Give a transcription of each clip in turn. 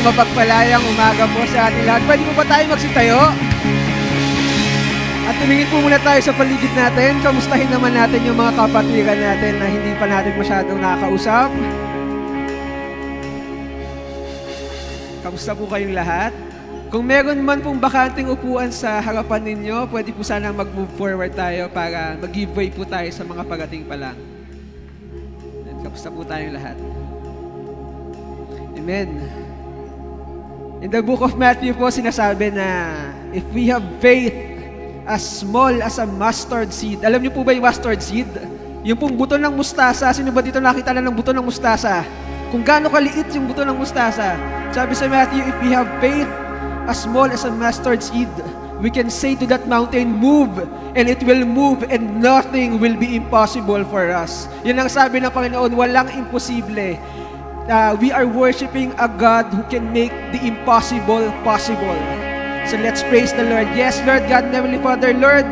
mapagpalayang umaga po sa ating lahat. Pwede po ba tayo magsitayo? At tumingin po muna tayo sa paligid natin. Kamustahin naman natin yung mga kapatiran natin na hindi pa natin masyadong nakakausap. Kamusta po kayong lahat? Kung meron man pong bakanting upuan sa harapan ninyo, pwede po sana mag-move forward tayo para mag-giveaway po tayo sa mga parating pa lang. Kamusta po tayong lahat? Amen. In the book of Matthew po, sinasabi na if we have faith as small as a mustard seed. Alam niyo po ba yung mustard seed? Yung pong buto ng mustasa. Sino ba dito nakita na ng buto ng mustasa? Kung gaano kaliit yung buto ng mustasa. Sabi sa Matthew, if we have faith as small as a mustard seed, we can say to that mountain, move, and it will move, and nothing will be impossible for us. Yan ang sabi ng Panginoon, walang imposible. We are worshiping a God who can make the impossible possible. So let's praise the Lord. Yes, Lord God, Heavenly Father, Lord,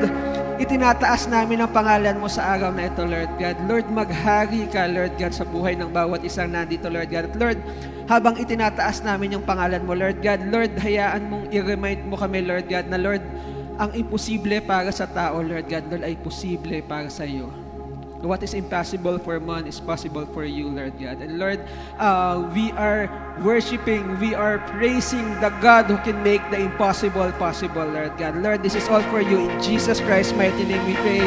itinataas namin ang pangalan mo sa araw na ito, Lord God. Lord, maghari ka, Lord God, sa buhay ng bawat isang nandito, Lord God. At Lord, habang itinataas namin yung pangalan mo, Lord God, Lord, hayaan mong i-remind mo kami, Lord God, na Lord, ang imposible para sa tao, Lord God, Lord, ay posible para sa iyo. What is impossible for man is possible for you, Lord God. And Lord, we are worshiping, we are praising the God who can make the impossible possible, Lord God. Lord, this is all for you. In Jesus Christ's mighty name we pray.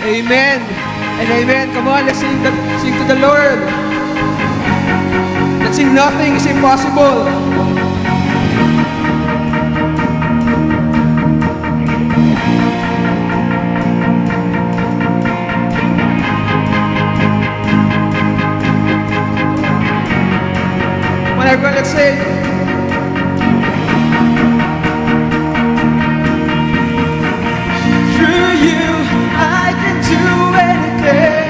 Amen and amen. Come on, let's sing to the Lord. Let's sing nothing is impossible. Everyone, let's sing. Through you, I can do anything.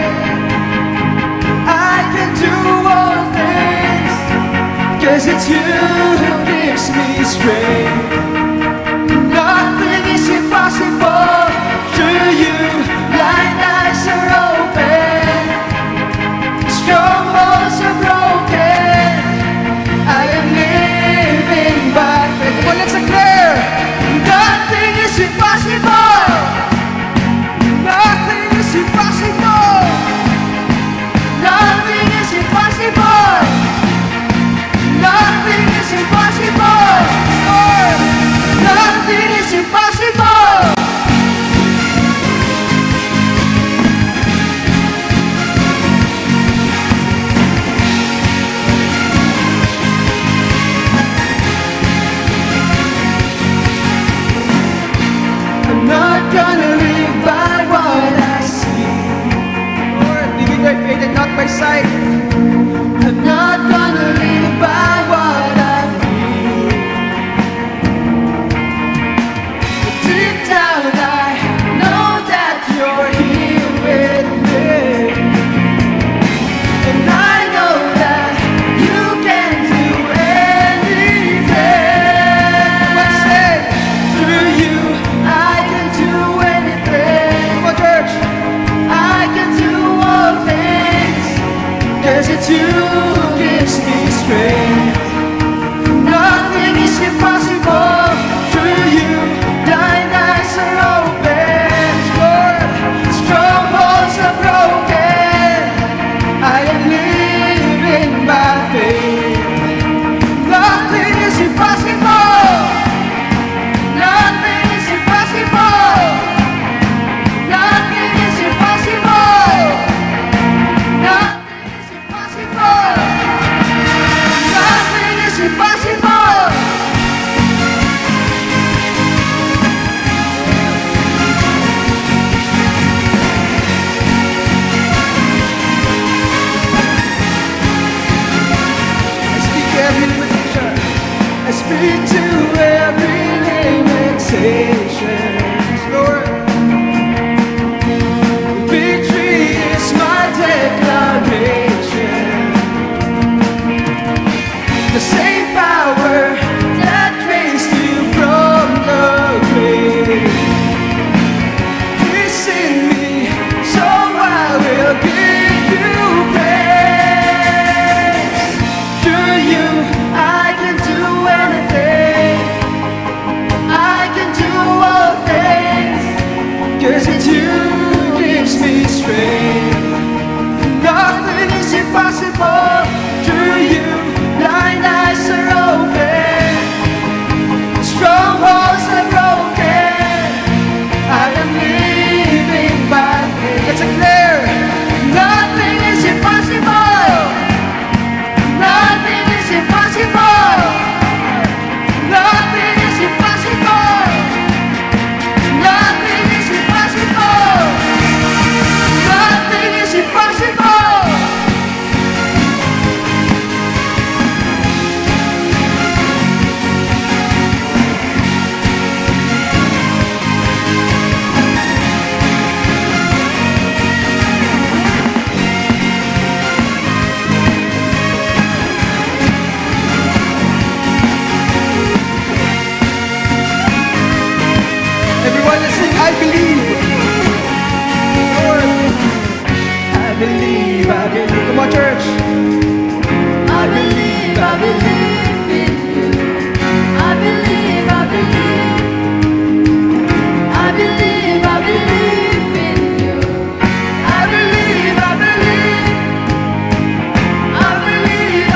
I can do all things. 'Cause it's you who gives me strength. Nothing is impossible. Through you, blind eyes are open. Strongholds are broken. I am living by faith. Well, let's declare, nothing is impossible. Nothing is impossible. Nothing is impossible. Nothing is impossible. Lord, nothing is impossible. Not gonna live by what I see. Lord, living by faith and not by sight. I'm not gonna live by what I feel. But deep down I know that you're here with me. And I know that you can do anything. Let's say, through you I can do anything. Come on, church. I can do all things. 'Cause it's you who gives me strength. Nothing is impossible. Through you, blind eyes are open. Lord, strongholds are broken. I am living by faith. Nothing is impossible. Nothing is impossible. Nothing is impossible. Nothing is impossible. Nothing is impossible. I speak to every limitation. I speak to every limitation. Lord, victory is my declaration. The same power that raised you from the grave is in me, so I will give you praise. Through you, I can do impossible. Through you, blind eyes are open, strongholds are broken. I am living by faith. Let's declare, nothing is impossible. Nothing is impossible. Nothing is impossible. Nothing is impossible. Nothing is impossible. Everyone, let's sing, I believe. Lord, I believe, I believe. Come on, church. I believe in you. I believe, I believe. I believe in you. I believe, I believe. I believe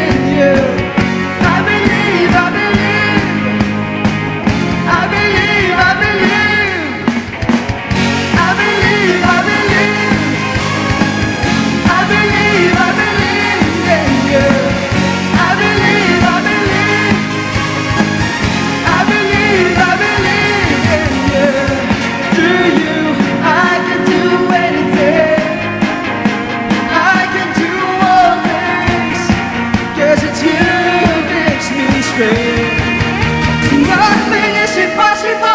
in you. I believe, I believe. I believe, I believe. I believe, I believe. I believe, I believe in you. I believe, I believe. I believe, I believe in you. Through you, I can do anything. I can do all things. 'Cause it's you who gives me strength. Nothing is impossible.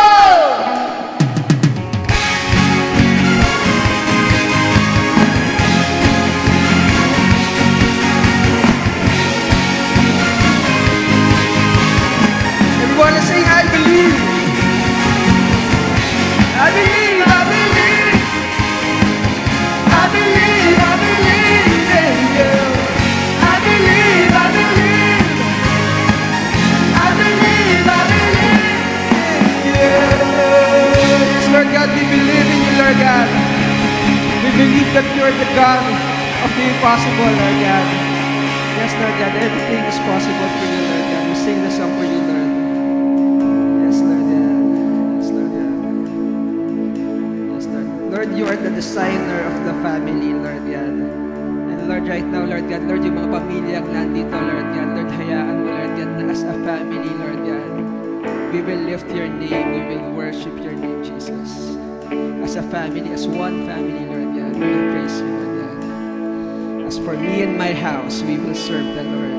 Everyone is saying, I believe. I believe, I believe. I believe, I believe in you. I believe, I believe. I believe, I believe in you. Yes, Lord God, we believe in you, Lord God. We believe that you are the God of the impossible, Lord God. Yes, Lord God, everything is possible for you, Lord God. We sing the song for you, Lord. Yes, Lord God. Yes, Lord God. Yes, Lord. Lord, you are the designer of the family, Lord God. And Lord, right now, Lord God, Lord, yung mga pamilyang nandito, Lord God, Lord, hayaan mo, Lord God, na as a family, Lord God, we will lift your name, we will worship your name, Jesus. As a family, as one family, Lord God, we will praise you, Lord God. As for me and my house, we will serve the Lord.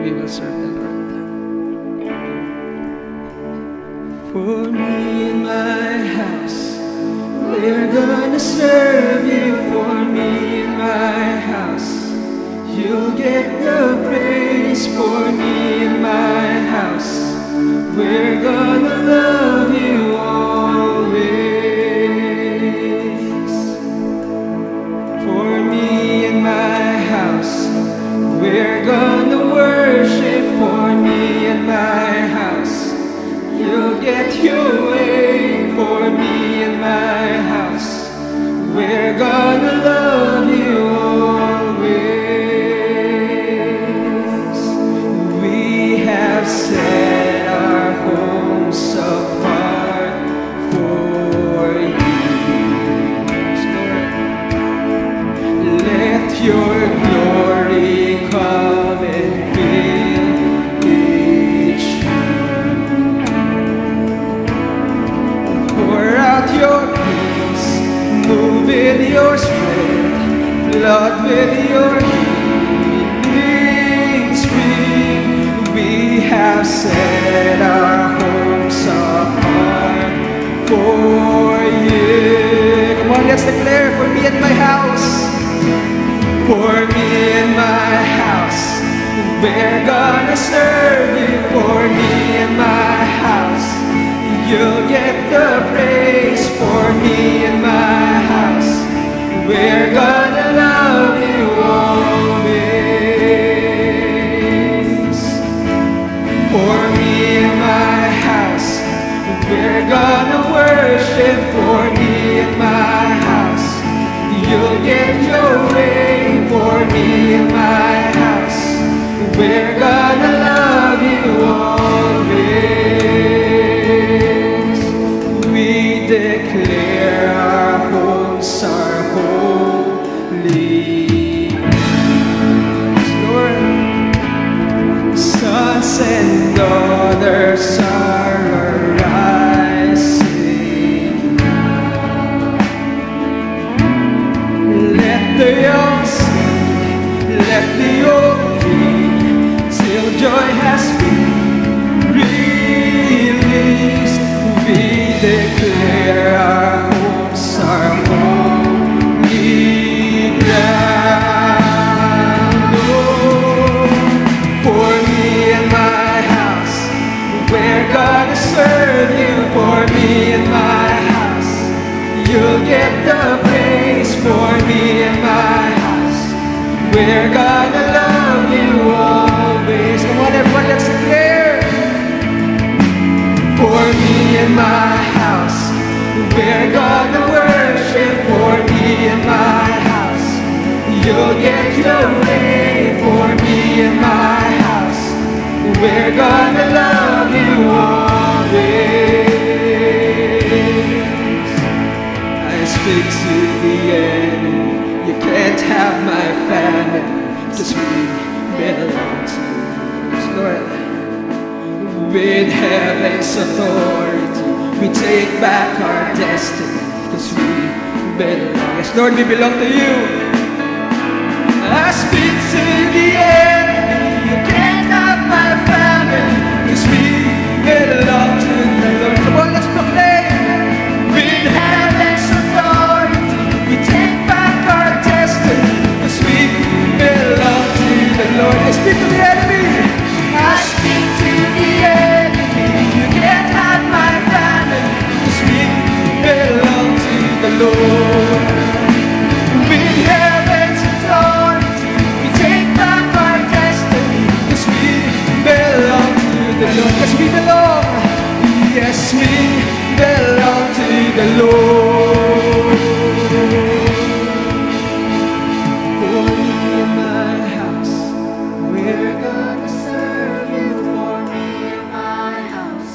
We will serve the Lord. For me and my house, we're gonna serve you. For me and my house, you'll get the praise. For me and my house, we're gonna love you always. For me and my house, we're gonna worship. For me and my house, you'll get your way. For me and my house, we're gonna love you always. We have set our homes apart for you. Let your glory come and fill each room. Pour out your peace, move in your strength, flood with your healing stream. We have set our homes apart for you. Come on, let's declare, for me and my house. For me and my house, we're gonna serve you. For me and my house, you'll get the praise. For me and my house, we're gonna love you always. For me and my house, we're gonna worship. For me and my house, you'll get your way. For Yes, Lord. Sons and daughters are arising. Let the young sing, let the old ring, till joy has been released. We declare our homes are holy ground. Oh, for me and my house, we're gonna serve you. For me and my house, you'll get the praise. For me and my house, we're gonna love you always. Come on, everyone, let's declare. For me and my house, we're gonna worship. For me and my house, you'll get your way. For me and my house, we're gonna love you always. I speak to the enemy, you can't have my family, 'cause we belong to you, Lord. With heaven's authority, we take back our destiny, 'cause we belong. Yes, Lord, we belong to you. I speak to the enemy, you can't have my family, 'cause we belong to the Lord. Come on, let's proclaim. With heaven's authority, we take back our destiny, 'cause we belong to the Lord. I speak to the enemy. I speak to the enemy, you can't have my family, 'cause we belong to the Lord. With heaven's authority, we take back our destiny, 'cause we belong to the Lord. Yes, we belong. Yes, we belong to the Lord. For me and my house, we're gonna serve you. For me and my house,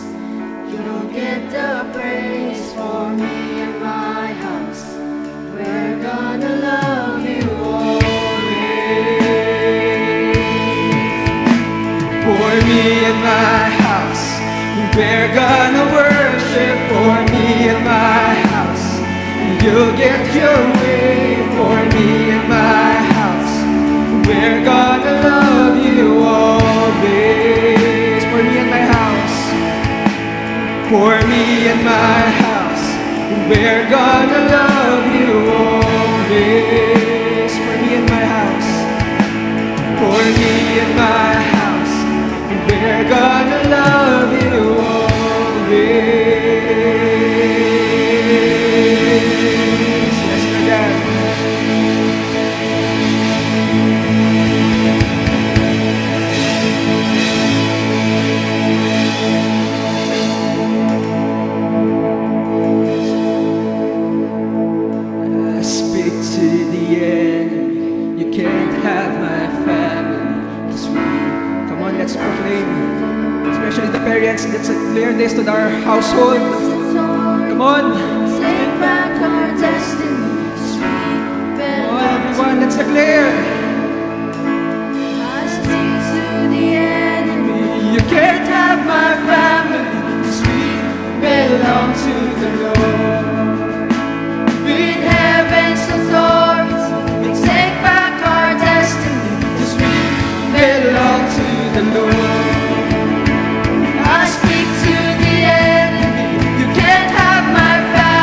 you'll get the praise. For me and my house, we're gonna love you always. For me and my house, we're gonna worship. For me and my house, you'll get your way. For me and my house, we're gonna love you always. For me and my house, for me and my house, we're gonna love you always. For me and my house, for me and my house, we're gonna love you always. Yes, my God. I speak to the enemy, you can't have my family, 'cause we, come on, let's proclaim, especially the parents, let's declare this to our household. Come on, Take back our destiny, sweet come on, everyone, let's declare. I speak to the enemy, You can't have my family, 'cause we belong to the Lord. with heaven's authority, we take back our destiny, 'cause we Belong to the Lord. I speak to the enemy, you can't have my family.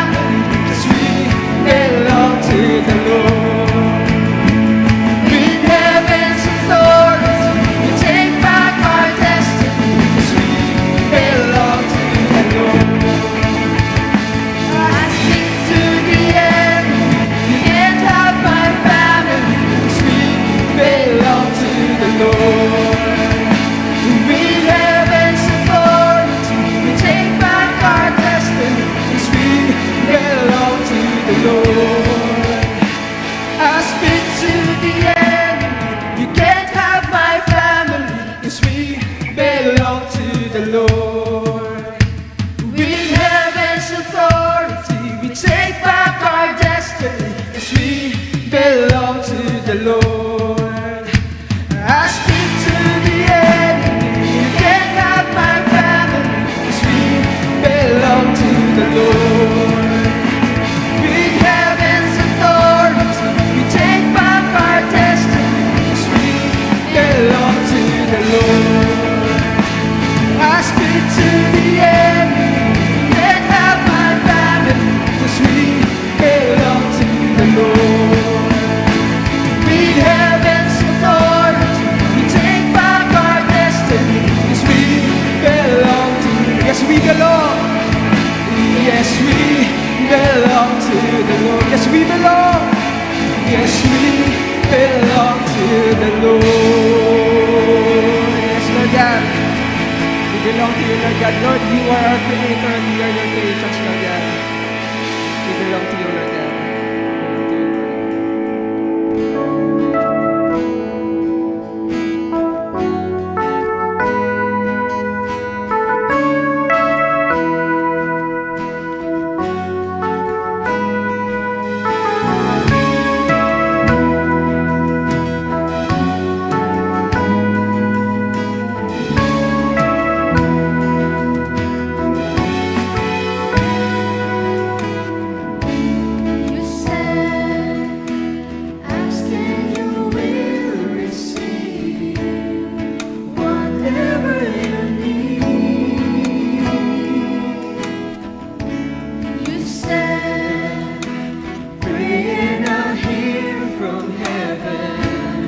Lord. I speak to the enemy, you can't have my family, 'cause we belong to the Lord. Big heaven's authority, we take back our destiny, 'cause we belong to the Lord. I speak to the enemy, you can't have my family, 'cause we belong to the Lord. Big heaven's authority, we take back our destiny, 'cause we belong to the Lord. Yes, we belong. Yes, we belong to the Lord. Yes, we belong. Yes, we belong to the Lord. Yes, Lord God. We belong to you, Lord God. Lord, you are our creator and we are your creations, Lord God. We belong to you, Lord God. We belong to you, Lord. You said, ask and you will receive whatever you need. You said, pray and I'll hear from heaven,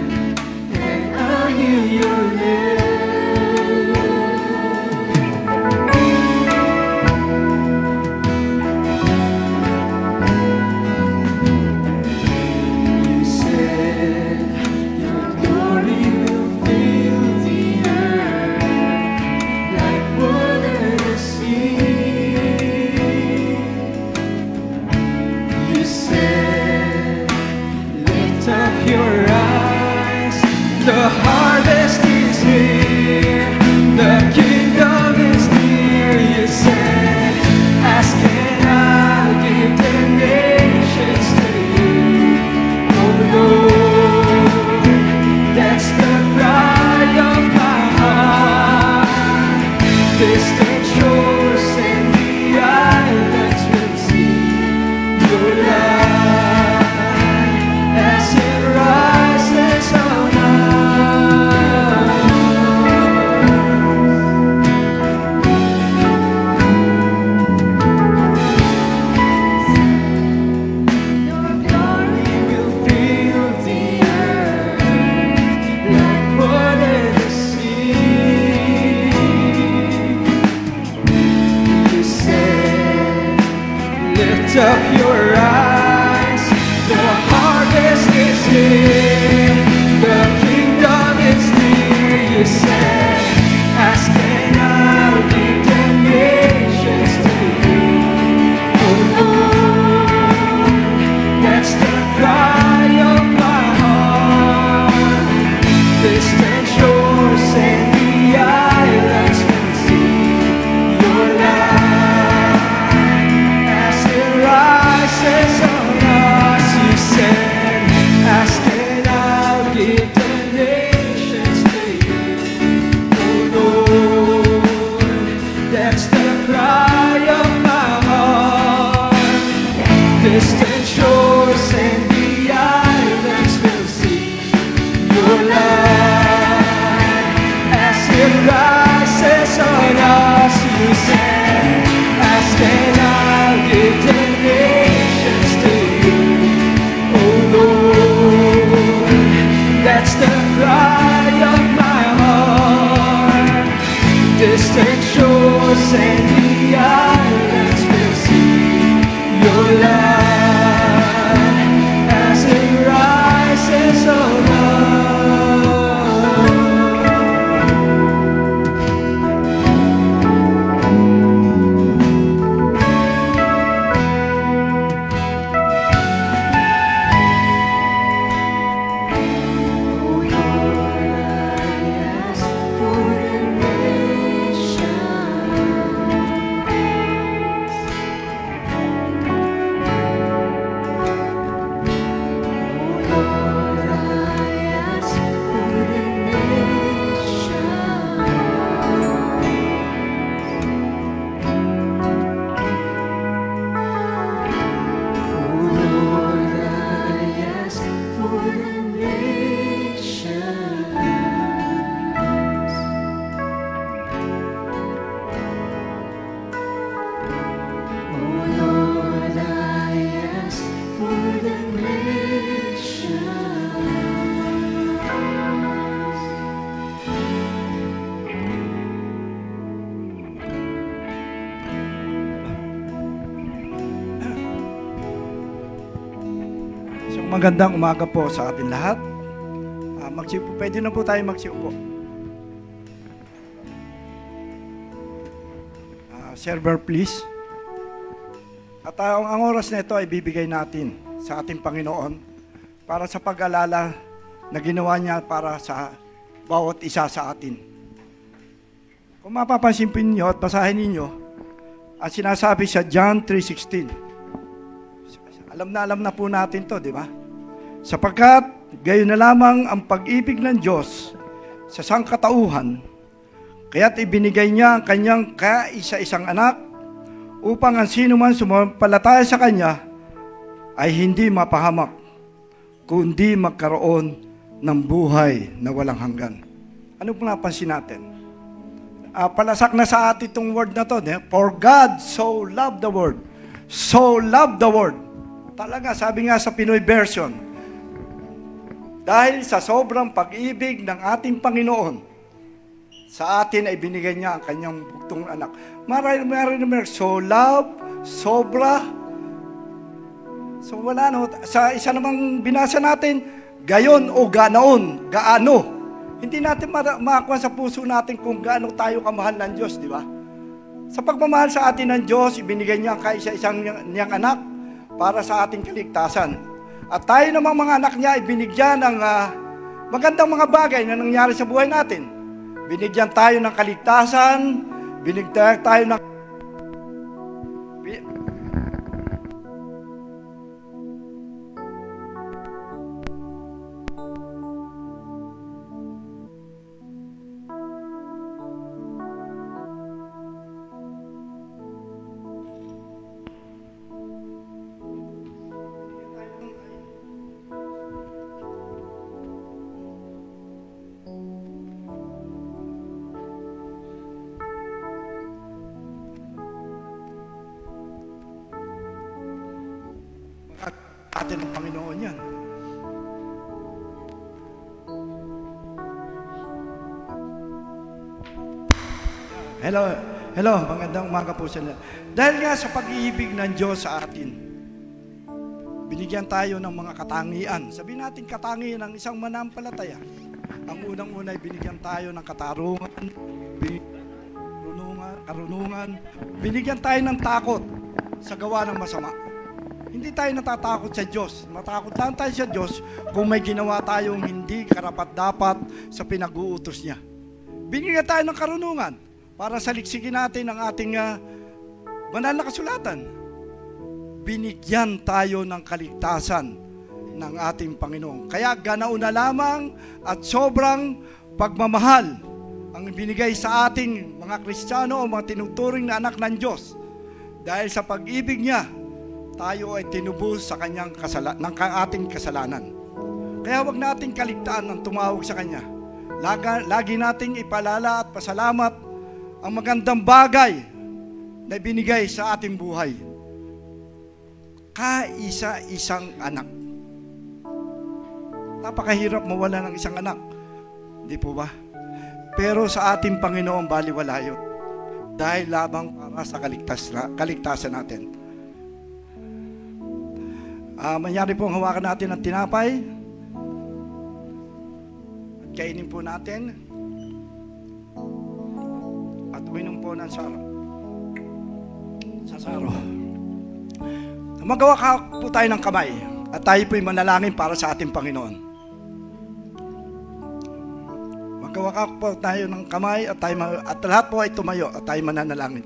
and I'll heal your land. You said your glory will fill the earth like water the sea. You said, lift up your eyes, the harvest is here, the kingdom is near. You said, ask and I'll give the nations to you. Oh Lord, that's the cry of my heart. Distant shores and the islands will see your light as it rises on Your glory will fill the earth like water the sea. You said, lift up your eyes, the harvest is here, the kingdom is near. You said, ask and I'll give the nations to you. Oh Lord, that's the cry of my heart. Distant shores and the islands will see your light as it rises. Magandang umaga po sa atin lahat. Magsiupo, pwede na po tayo magsiupo. Server please. At ang oras na ito ay bibigay natin sa ating Panginoon para sa pag-alala na ginawa niya para sa bawat isa sa atin. Kung mapapansin niyo at basahin ninyo, ang sinasabi sa John 3:16. Alam na po natin to, di ba? Sapagkat gayon na lamang ang pag-ibig ng Diyos sa sangkatauhan, kaya't ibinigay niya ang kanyang kaisa-isang anak upang ang sino man sumampalataya sa kanya ay hindi mapahamak, kundi magkaroon ng buhay na walang hanggan. Ano po napansin natin? Palasak na sa atin itong word na to. For God so loved the world. So loved the world. Talaga, sabi nga sa Pinoy version, dahil sa sobrang pag-ibig ng ating Panginoon, sa atin ay binigay niya ang kanyang bugtong anak. Marami, so love, sobra. So wala no. Sa isa namang binasa natin, gayon o ganoon, gaano. Hindi natin makakuha sa puso natin kung gaano tayo kamahal ng Diyos, di ba? Sa pagmamahal sa atin ng Diyos, ibinigay niya ang kaisa-isang niyang anak para sa ating kaligtasan. At tayo namang mga anak niya ay binigyan ng magandang mga bagay na nangyari sa buhay natin. Binigyan tayo ng kaligtasan, binigyan tayo ng atin ng Panginoon yan. Hello, magandang umaga po sa lahat. Dahil nga sa pag-iibig ng Diyos sa atin, binigyan tayo ng mga katangian. Sabihin natin katangian ng isang manampalataya. Ang unang-una ay binigyan tayo ng karunungan, binigyan tayo ng takot sa gawa ng masama. Hindi tayo natatakot sa Diyos. Matakot lang tayo sa Diyos kung may ginawa tayong hindi karapat-dapat sa pinag-uutos niya. Binigyan tayo ng karunungan para saliksikin natin ang ating banal na kasulatan. Binigyan tayo ng kaligtasan ng ating Panginoon. Kaya ganaon na lamang at sobrang pagmamahal ang binigay sa ating mga Kristiyano o mga tinuturing na anak ng Diyos. Dahil sa pag-ibig niya, tayo ay tinubos sa kanyang ating kasalanan. Kaya wag nating kaligtaan ang tumawag sa kanya. Lagi nating ipalala at pasalamat ang magandang bagay na binigay sa ating buhay. Kaisa-isang anak. Napakahirap mawala ng isang anak. Hindi po ba? Pero sa ating Panginoon baliwala yun. Dahil labang para sa kaligtasan natin. Manyari pong hawakan natin ang tinapay at kainin po natin at uminom po ng sasaro. Magawa ka po tayo ng kamay at tayo po'y manalangin para sa ating Panginoon. Magawa ka po tayo ng kamay at lahat po ay tumayo at tayo mananalangin.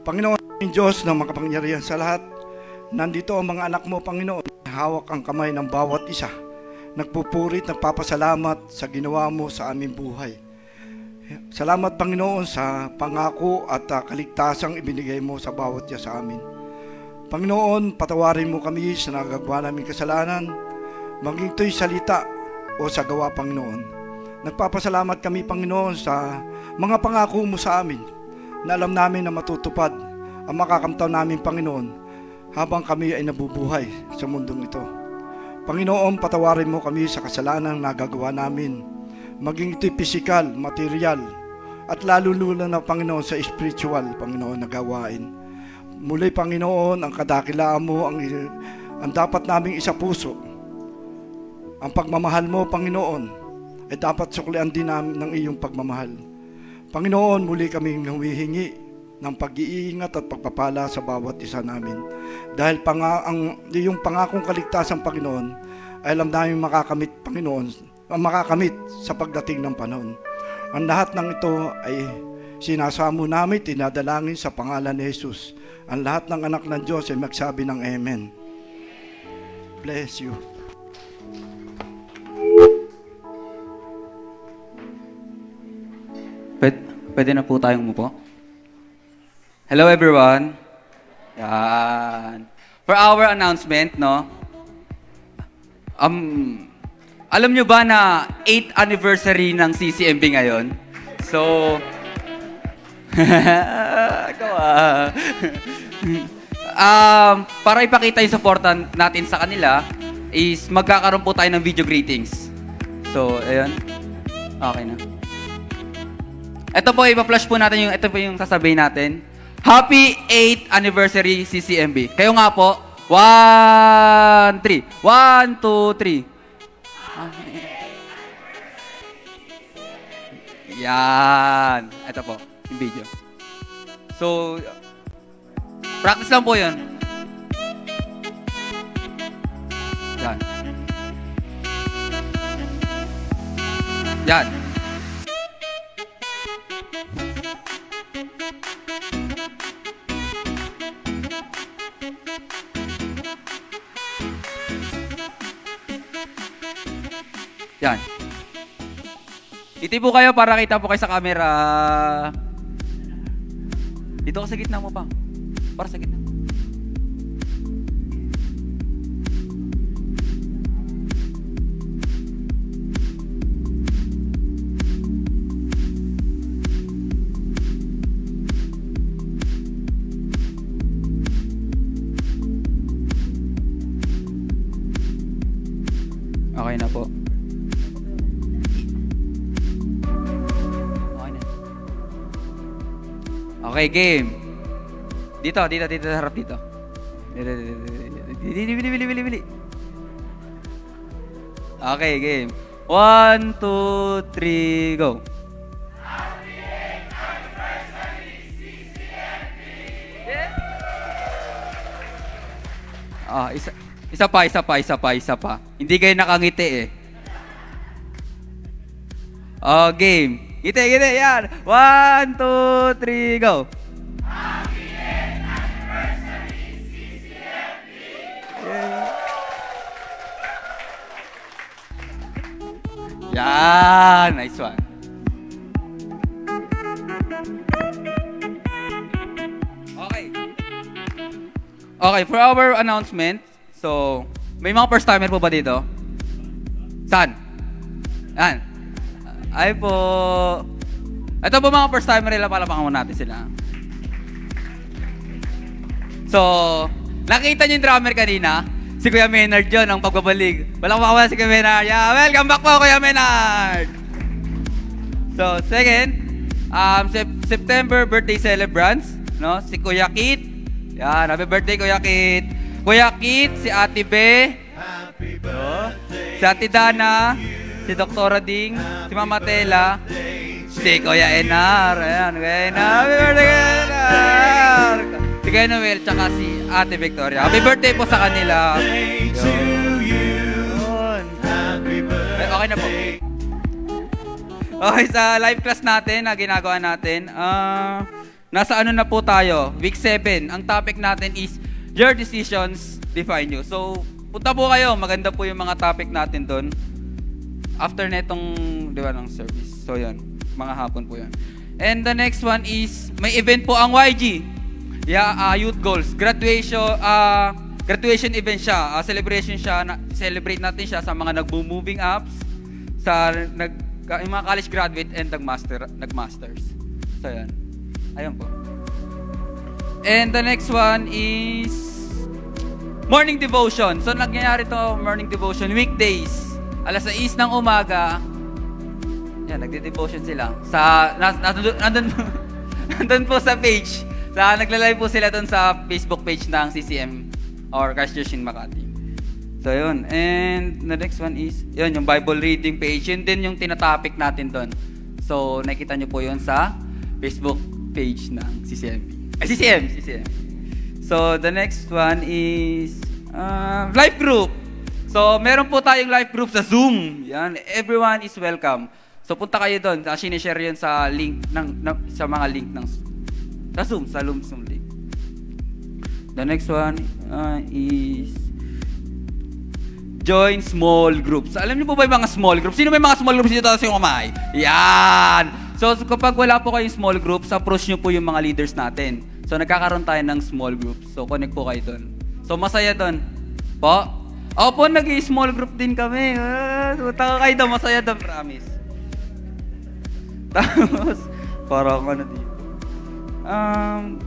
Panginoon, Diyos ng makapangyarihan sa lahat, nandito ang mga anak mo, Panginoon. Hawak ang kamay ng bawat isa. Nagpupurit, nagpapasalamat sa ginawa mo sa aming buhay. Salamat, Panginoon, sa pangako at kaligtasang ibinigay mo sa bawat isa sa amin. Panginoon, patawarin mo kami sa nagagawa naming kasalanan, maging ito'y salita o sa gawa, Panginoon. Nagpapasalamat kami, Panginoon, sa mga pangako mo sa amin, na alam namin na matutupad ang makakamtaw namin, Panginoon, habang kami ay nabubuhay sa mundong ito. Panginoon, patawarin mo kami sa kasalanan na nagagawa namin, maging ito'y pisikal, material, at lalo-lalo na, Panginoon, sa spiritual, Panginoon, na gawain. Muli, Panginoon, ang kadakilaan mo, ang dapat naming isapuso. Ang pagmamahal mo, Panginoon, ay dapat suklian din namin ng iyong pagmamahal. Panginoon, muli kaming humihingi ng pag-iingat at pagpapala sa bawat isa namin. Dahil ang iyong pangakong kaligtasan, Panginoon, ay alam namin makakamit, Panginoon, makakamit sa pagdating ng panahon. Ang lahat ng ito ay sinasamo namin, tinadalangin sa pangalan ni Jesus. Ang lahat ng anak ng Diyos ay magsabi ng Amen. Bless you. Pwede na po tayong umupo. Hello everyone. Yan. For our announcement, no? Alam nyo ba na 8th anniversary ng CCMB ngayon? So, para ipakita yung support natin sa kanila, is magkakaroon po tayo ng video greetings. So, ayun. Okay na. Ito po, ipa-flash po natin ito po yung sasabihin natin. Happy 8th anniversary CCMB. Kayo nga po. 1, 3. 1, 2, 3. Yan. Ito po, yung video. So, practice lang po yun. Yan. Yan. Yan. Iti po kayo para kita po kayo sa camera. Dito ka sa gitna mo pa. Para sa gitna. Okay na po. Okay, game. Dito, harap dito. Bili. Okay, game. 1, 2, 3, go. Isa pa. Hindi kayo nakangiti eh. Oh, game. Gite, yan. 1, 2, 3, go. Happy 8th anniversary, CCMB! Yan, nice one. Okay, for our announcement, so, may mga first timer po ba dito? Saan? Yan. Ay po. Ito po mga first timer nila, palapakan mo natin sila. So, nakita niyo yung drummer kanina? Si Kuya Maynard yun, ang pagbabalik. Palapakan mo si Kuya Maynard. Yeah, welcome back po, Kuya Maynard! So, second, September birthday celebrants, no? Si Kuya Kit. Yan, happy birthday, Kuya Kit. Kuya Kit, si Ate Be. Happy birthday. Si Ate Dana. Si Dr. Ding, si Mama Tela, si Kuya Enar, ayan, Kuya Enar, happy birthday, Kuya Enar! Si Kuya Noel, tsaka si Ate Victoria. Happy birthday po sa kanila. Yun. Okay na po. Okay, sa live class natin na ginagawa natin, nasa ano na po tayo? Week 7. Ang topic natin is Your Decisions Define You. So, punta po kayo. Maganda po yung mga topic natin doon. After netong, di ba, ng service. So, yun. Mga hapon po yun. And the next one is, may event po ang YG. Yeah, Youth Goals. Graduation event siya. Celebration siya. Celebrate natin siya sa mga nag-moving apps, sa yung mga college graduate and nag-masters. So, yan. Ayun po. And the next one is morning devotion. So, nangyayari to morning devotion weekdays. Alas 6 ng umaga, yan, nagde-devotion sila. Nandun po sa page Nagla-live po sila doon sa Facebook page ng CCM or Christ Church in Makati. So, yun. And the next one is, yun, yung Bible reading page. Yun din yung tinatopic natin doon. So, nakikita nyo po yun sa Facebook page ng CCMB. Ay, CCM. So, the next one is life group. So, meron po tayong life group sa Zoom. Yan, everyone is welcome. So, punta kayo doon. Sinishare yun sa link sa mga link ng sa Zoom link. The next one is join small groups. Alam niyo po ba yung mga small groups? Sino may mga small groups dito sa yung kamay? Yan! So, kapag wala po kayong small groups, approach niyo po yung mga leaders natin. So, nagkakaroon tayo ng small groups. So, connect po kayo doon. So, masaya doon. Po? Opo, nag-small group din kami. Taka kayo doon, masaya doon, promise. Tapos, parang ano dito.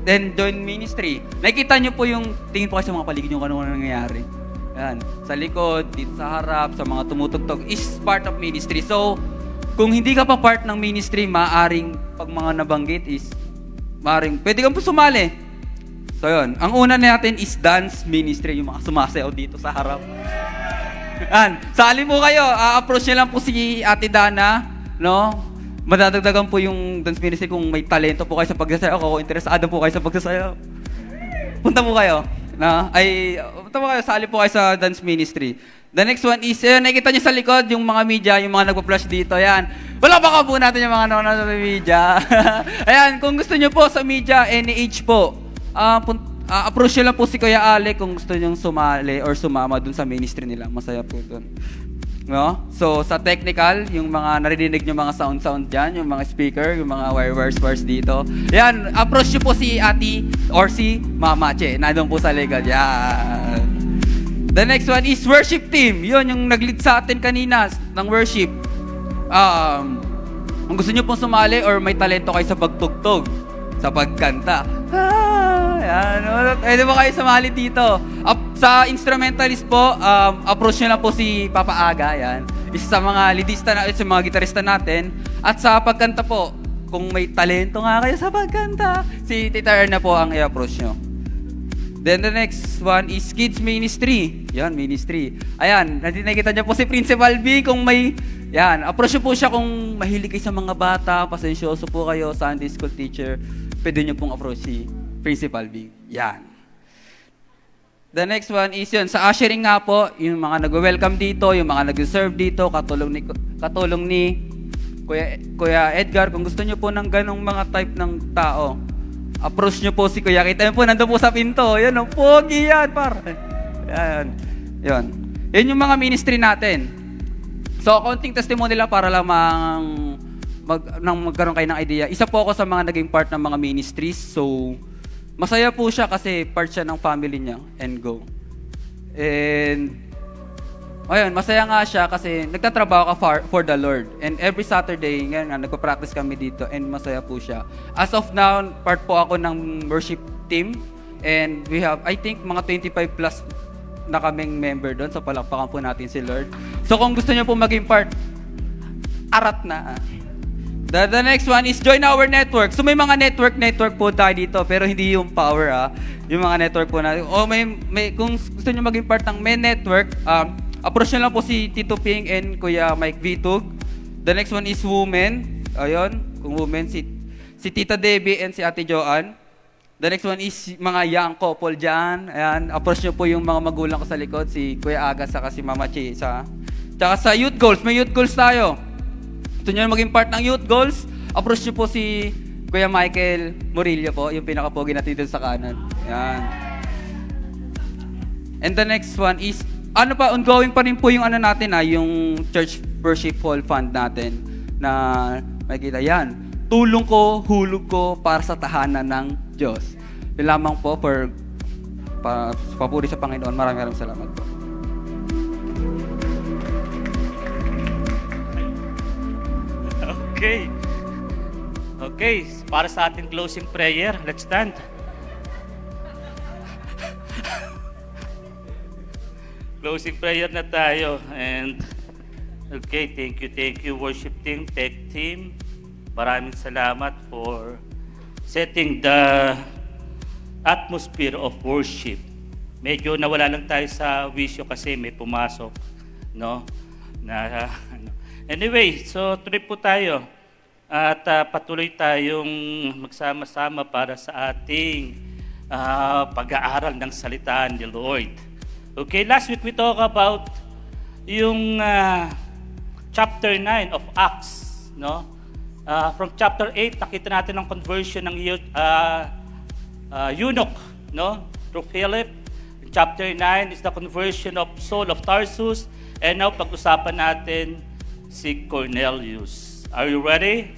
Then, join ministry. Nakikita nyo po yung, tingin po kayo sa mga paligid nyo kung ano nangyayari. Yan. Sa likod, dito sa harap, sa mga tumutugtog, is part of ministry. So, kung hindi ka pa part ng ministry, maaring, pag mga nabanggit is, maaring, pwede kang po sumali. So, yun. Ang una natin is dance ministry, yung mga sumasayaw dito sa harap. Yan. Sali po kayo. Approach nyo lang po si Ate Dana, no? Madadagdagan po yung dance ministry kung may talento po kayo sa pagsasayaw. Kung interesado po kayo sa pagsasayaw. Punta po kayo. Punta po kayo, sali po kayo sa dance ministry. The next one is, nakikita nyo sa likod, yung mga media, yung mga nagpa-flash dito, yan. Wala baka po natin yung mga nanonood sa media. Ayan, kung gusto nyo po sa media, any age po, approach nyo lang po si Kuya Ale kung gusto nyo sumali or sumama dun sa ministry nila. Masaya po dun. No? So, sa technical, yung mga narinig nyo mga sound dyan, yung mga speaker, yung mga wires dito. Yan, approach nyo po si Ati or si Mama Che. Nandun po sa likod. Yan. The next one is worship team. Yun, yung nag-lead sa atin kanina ng worship. Kung gusto nyo pong sumali or may talento kayo sa pagtugtog, sa pagkanta. Yan. Pwede ba kayo sumali dito? Sa instrumentalist po, approach nyo lang po si Papa Aga. Yan. Isa sa mga leadista na, sa mga gitarista natin. At sa pagkanta po, kung may talento nga kayo sa pagkanta, si Tita Erna po ang i-approach nyo. Then the next one is kids ministry. Yan, ministry. Ayan, nakikita niyo po si Principal B kung may, yan, approach nyo po siya kung mahilig kayo sa mga bata, pasensyoso po kayo, Sunday school teacher, pwede nyo pong approach si Principal B. Yan. The next one is yun, sa ushering nga po, yung mga nag-welcome dito, yung mga nag-serve dito, katulong ni Kuya Edgar, kung gusto nyo po ng ganong mga type ng tao, approach nyo po si Kuya. Kita nyo po, nandun po sa pinto. Yan, ang pogi yan, par. Yan. Yun. Yun yung mga ministry natin. So, konting testimony lang para lang magkaroon kayo ng idea. Isa po ako sa mga naging part ng mga ministries. So, masaya po siya kasi part siya ng family niya and go. And, ayun, masaya nga siya kasi nagtatrabaho ka for the Lord. And every Saturday, nga, nagpa-practice kami dito and masaya po siya. As of now, part po ako ng worship team. And we have, I think, mga 25 plus na kaming member doon. So, palakpakan po natin si Lord. So, kung gusto niyo po maging part, arat na. The next one is join our network. So, may mga network po tayo dito, pero hindi yung power, yung mga network po natin. O, kung gusto niyo maging part ng main network, approach nyo lang po si Tito Ping and Kuya Mike Vitug. The next one is women. Ayun, kung women, si Tita Debbie and si Ate Joanne. The next one is mga young couple dyan. Ayan, approach nyo po yung mga magulang ko sa likod, si Kuya Aga saka si Mama Chi. Tsaka sa youth goals, may youth goals tayo. Gusto nyo maging part ng youth goals, approach nyo po si Kuya Michael Murillo po, yung pinaka-pogi natin dito sa kanan. Ayan. And the next one is, ongoing pa rin po yung natin, yung church worship hall fund natin na makikita yan. Tulong ko, hulog ko para sa tahanan ng Diyos. Yun lamang po for papuri sa Panginoon. Maraming salamat po. Okay, para sa ating closing prayer, let's stand. Closing prayer na tayo. And okay, thank you worship team, tech team. Maraming salamat for setting the atmosphere of worship. Medyo nawala lang tayo sa wisyo kasi may pumasok, no? Anyway, so tuloy po tayo at patuloy tayong magsama-sama para sa ating pag-aaral ng salita ni Lord. Okay, last week we talked about yung chapter 9 of Acts, no? From chapter 8, nakita natin ang conversion ng eunuch, no? Through Philip. Chapter 9 is the conversion of Saul of Tarsus. And now, pag-usapan natin si Cornelius. Are you ready?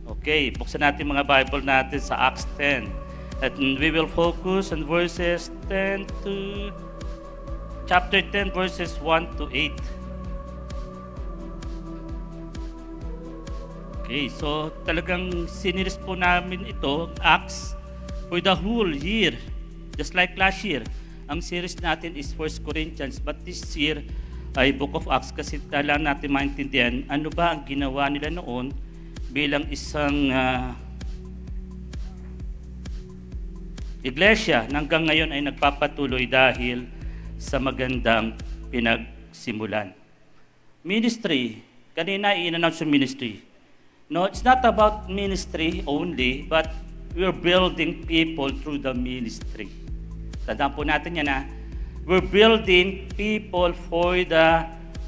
Okay, buksan natin mga Bible natin sa Acts 10. At we will focus on verses 10 to... Chapter 10, verses 1 to 8. Okay, so talagang siniris po namin ito, Acts, for the whole year. Just like last year, ang series natin is 1 Corinthians, but this year ay Book of Acts kasi kailangan natin maintindihan ano ba ang ginawa nila noon bilang isang iglesia na hanggang ngayon ay nagpapatuloy dahil sa magandang pinagsimulan. Ministry, kanina i-announce yung ministry. No, it's not about ministry only, but we're building people through the ministry. Tandaan po natin yan we're building people for the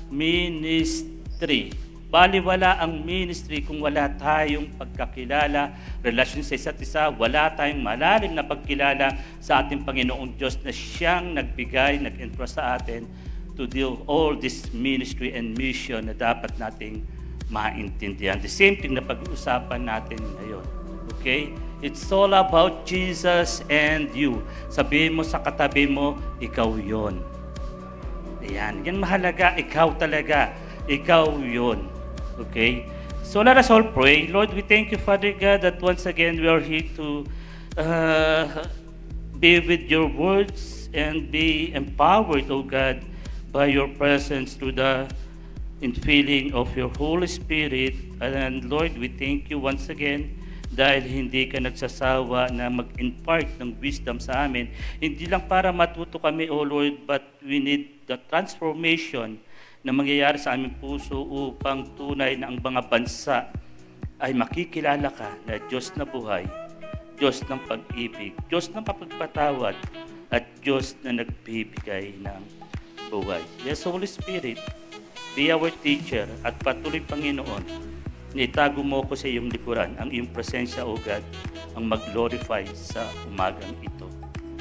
ministry. Bali wala ang ministry kung wala tayong pagkakilala, relasyon sa isa't isa, wala tayong malalim na pagkilala sa ating Panginoong Diyos na siyang nagbigay, nag-entrust sa atin to do all this ministry and mission na dapat nating maintindihan. The same thing na pag-uusapan natin ngayon. Okay? It's all about Jesus and you. Sabihin mo sa katabi mo, ikaw yon. Ayan. Yan mahalaga. Ikaw talaga. Ikaw yon. Okay? So let us all pray. Lord, we thank you, Father God, that once again we are here to be with your words and be empowered, O God, by your presence through the infilling of your Holy Spirit. And Lord, we thank you once again dahil hindi ka nagsasawa na mag-impart ng wisdom sa amin. Hindi lang para matuto kami, O Lord, but we need the transformation na mangyayari sa aming puso upang tunay na ang mga bansa ay makikilala ka na Diyos na buhay, Diyos ng pag-ibig, Diyos ng kapagpatawad, at Diyos na nagbibigay ng buhay. Yes, Holy Spirit, be our teacher at patuloy, Panginoon, itago mo ko sa iyong likuran, ang iyong presensya, O God, ang mag-glorify sa umagang ito.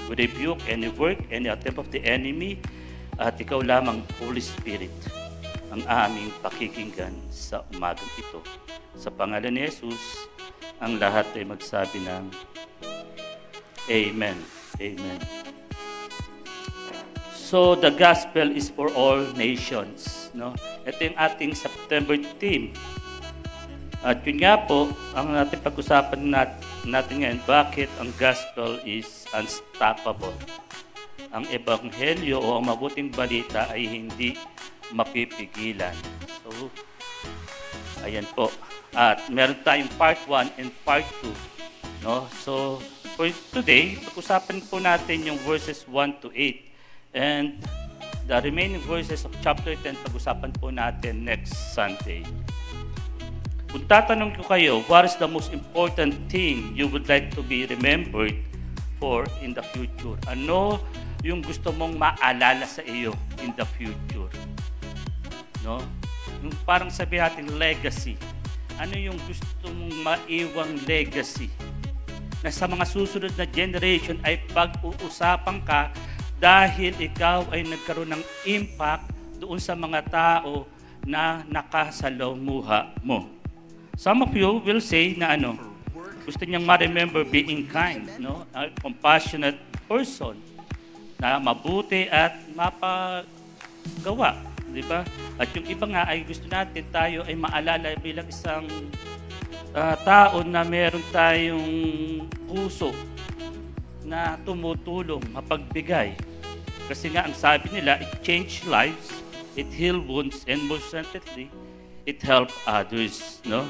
We rebuke any work, any attempt of the enemy, at ikaw lamang, Holy Spirit, ang aming pakikinggan sa umagang ito. Sa pangalan ni Jesus, ang lahat ay magsabi ng Amen. Amen. So, the gospel is for all nations. No? Ito yung ating September theme. At yun nga po, ang ating pag-usapan natin ngayon, bakit ang gospel is unstoppable. Ang ebanghelyo o ang mabuting balita ay hindi mapipigilan. So, ayan po. At meron tayong part 1 and part 2. No? So, for today, pag-usapan po natin yung verses 1 to 8. And the remaining verses of chapter 10, pag-usapan po natin next Sunday. Kung tatanong ko kayo, what is the most important thing you would like to be remembered for in the future? Ano yung gusto mong maalala sa iyo in the future? No? Yung parang sabi natin legacy. Ano yung gusto mong maiwang legacy? Na sa mga susunod na generation ay pag-uusapan ka dahil ikaw ay nagkaroon ng impact doon sa mga tao na nakasalamuha mo. Some of you will say na gusto niyang ma-remember being kind, no? A compassionate person na mabuti at mapagawa, di ba? At yung iba nga ay gusto natin tayo ay maalala bilang isang tao na meron tayong puso na tumutulong, mapagbigay. Kasi nga ang sabi nila, it changed lives, it healed wounds, and most certainly, it helped others, no?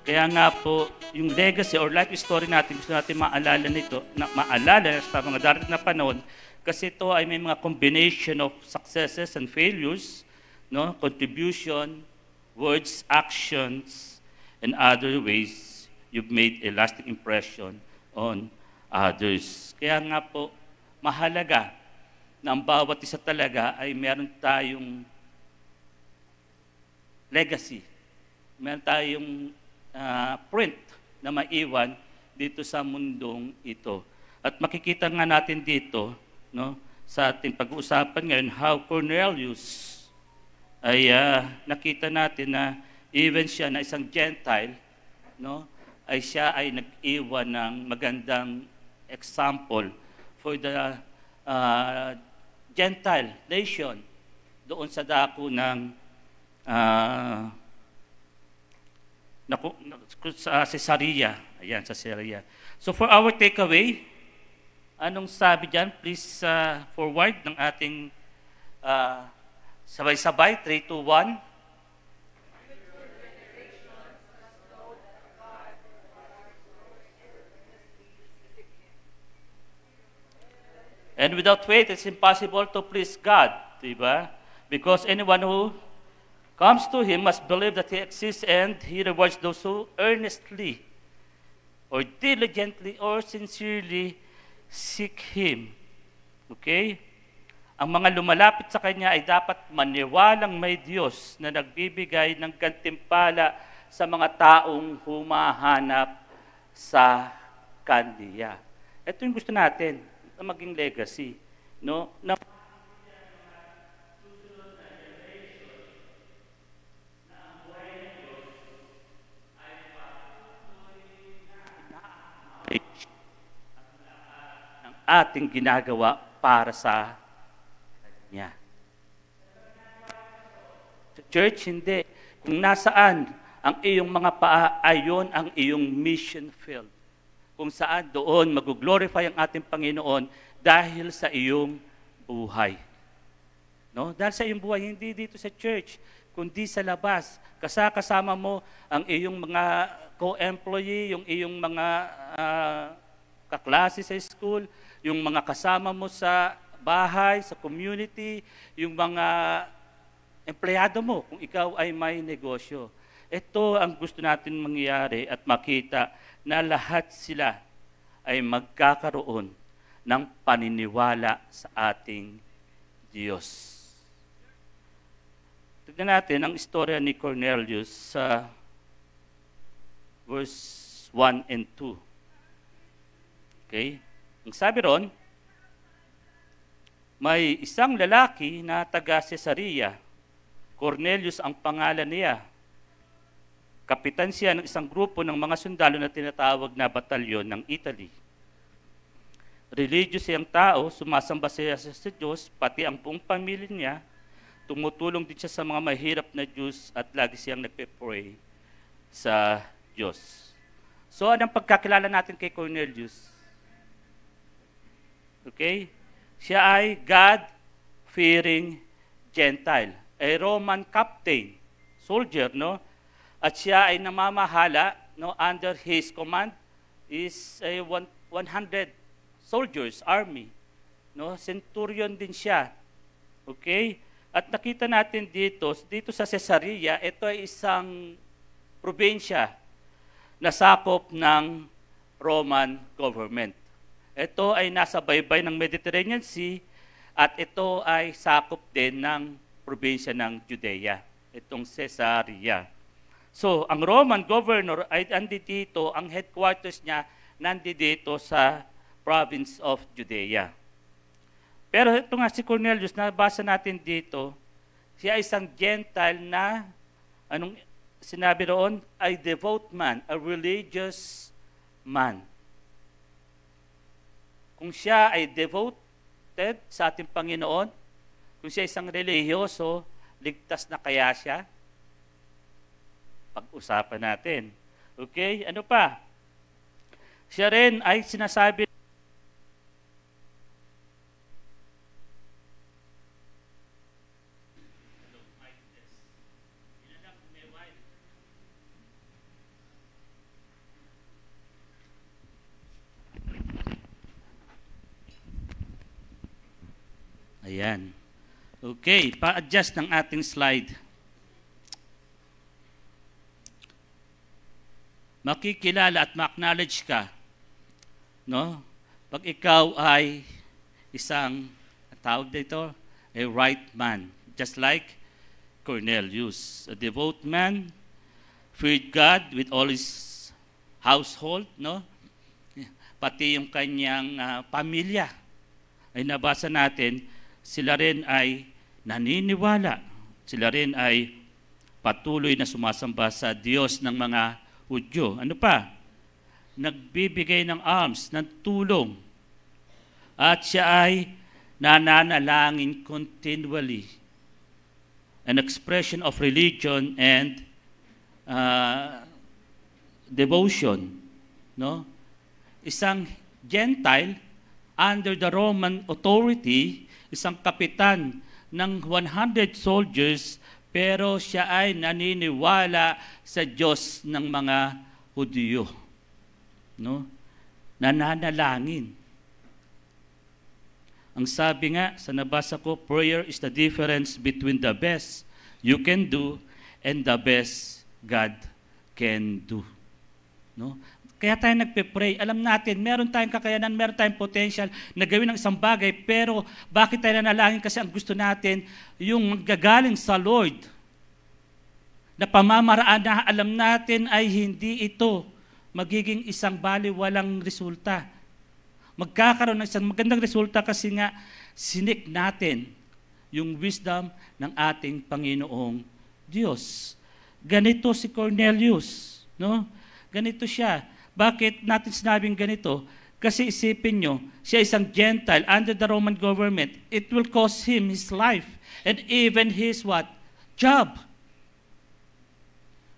Kaya nga po, yung legacy or life story natin, gusto natin maalala nito, maalala sa mga darating na panahon, kasi ito ay may mga combination of successes and failures, no? Contribution, words, actions, and other ways you've made a lasting impression on others. Kaya nga po, mahalaga na ang bawat isa talaga ay meron tayong legacy. Meron tayong print na maiwan dito sa mundong ito. At makikita nga natin dito, no, sa ating pag-uusapan ngayon, how Cornelius ay nakita natin na even siya na isang Gentile, no, ay siya ay nag-iwan ng magandang example for the Gentile nation doon sa dako ng sa Caesarea. Ayan, sa Caesarea. So for our takeaway, anong sabi dyan? Please forward ng ating sabay-sabay, 3, 2, 1. And without faith, it's impossible to please God. Diba? Because anyone who comes to Him must believe that He exists and He rewards those who earnestly or diligently or sincerely seek Him. Okay? Ang mga lumalapit sa Kanya ay dapat maniwalang may Diyos na nagbibigay ng gantimpala sa mga taong humahanap sa Kanya. Ito yung gusto natin na maging legacy. No? Na ating ginagawa para sa Kanya. Sa church, hindi. Kung nasaan ang iyong mga paa, ayon ang iyong mission field. Kung saan doon mag-glorify ang ating Panginoon dahil sa iyong buhay. No? Dahil sa iyong buhay, hindi dito sa church, kundi sa labas. Kasama mo ang iyong mga co-employee, yung iyong mga kaklase sa school, yung mga kasama mo sa bahay, sa community, yung mga empleyado mo, kung ikaw ay may negosyo. Ito ang gusto natin mangyari at makita na lahat sila ay magkakaroon ng paniniwala sa ating Diyos. Tignan natin ang istorya ni Cornelius sa verse 1 and 2. Okay? Ang sabi ron, may isang lalaki na taga Caesarea. Cornelius ang pangalan niya. Kapitan siya ng isang grupo ng mga sundalo na tinatawag na batalyon ng Italy. Religious siyang tao, sumasamba siya sa Diyos, pati ang buong pamilya niya. Tumutulong din siya sa mga mahirap na Diyos at lagi siyang nagpe-pray sa Diyos. So, anong pagkakilala natin kay Cornelius? Okay? Siya ay God-fearing Gentile. A Roman captain, soldier, no? At siya ay namamahala, no? Under his command is a 100 soldiers, army. No? Centurion din siya. Okay? At nakita natin dito sa Caesarea, ito ay isang probinsya na sakop ng Roman government. Ito ay nasa baybay ng Mediterranean Sea at ito ay sakop din ng probinsya ng Judea, itong Caesarea. So, ang Roman governor ay nandito, ang headquarters niya nandito sa province of Judea. Pero ito nga si Cornelius, nabasa natin dito, siya ay isang Gentile na, anong sinabi roon, ay devout man, a religious man. Kung siya ay devoted sa ating Panginoon, kung siya isang relihiyoso, ligtas na kaya siya? Pag-usapan natin. Okay? Ano pa? Siya rin ay sinasabi Okay, pa-adjust ng ating slide. Makikilala at ma-acknowledge ka, no? Pag ikaw ay isang, tawag dito, a right man. Just like Cornelius, a devout man, feared God with all his household, no? Pati yung kanyang pamilya. Ay nabasa natin, sila rin ay naniniwala. Sila rin ay patuloy na sumasamba sa Diyos ng mga Hudyo. Ano pa? Nagbibigay ng alms, ng tulong. At siya ay nananalangin continually. An expression of religion and devotion. No? Isang Gentile under the Roman authority, isang kapitan ng 100 soldiers, pero siya ay naniniwala sa Diyos ng mga Hudyo. No? Nananalangin. Ang sabi nga sa nabasa ko, prayer is the difference between the best you can do and the best God can do. No? Kaya tayo nagpe-pray. Alam natin, meron tayong kakayanan, meron tayong potential na gawin ng isang bagay, pero bakit tayo nanalangin? Kasi ang gusto natin, yung magagaling sa Lord, na pamamaraan na alam natin ay hindi ito magiging isang baliwalang resulta. Magkakaroon ng isang magandang resulta kasi nga sinik natin yung wisdom ng ating Panginoong Diyos. Ganito si Cornelius, no? Ganito siya. Bakit natin sinabing ganito? Kasi isipin nyo, siya isang Gentile under the Roman government. It will cost him his life and even his what? Job.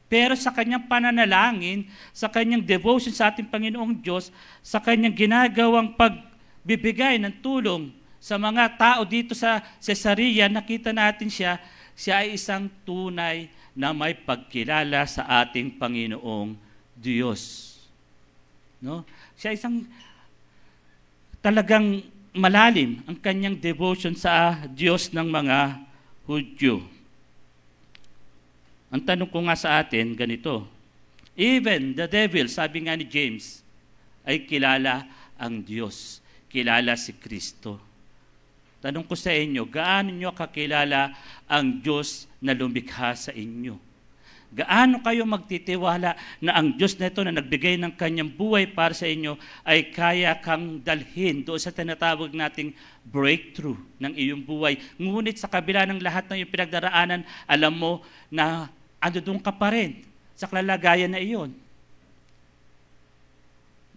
Pero sa kanyang pananalangin, sa kanyang devotion sa ating Panginoong Diyos, sa kanyang ginagawang pagbibigay ng tulong sa mga tao dito sa Caesarea, nakita natin siya ay isang tunay na may pagkilala sa ating Panginoong Diyos. No? Siya isang talagang malalim ang kanyang devotion sa Diyos ng mga Hudyo. Ang tanong ko nga sa atin, ganito. Even the devil, sabi nga ni James, ay kilala ang Diyos. Kilala si Kristo. Tanong ko sa inyo, gaano nyo kakilala ang Diyos na lumikha sa inyo? Gaano kayo magtitiwala na ang Diyos na ito na nagbigay ng kanyang buhay para sa inyo ay kaya kang dalhin doon sa tinatawag nating breakthrough ng iyong buhay. Ngunit sa kabila ng lahat ng iyong pinagdaraanan, alam mo na ando doon ka pa rin sa kalagayan na iyon.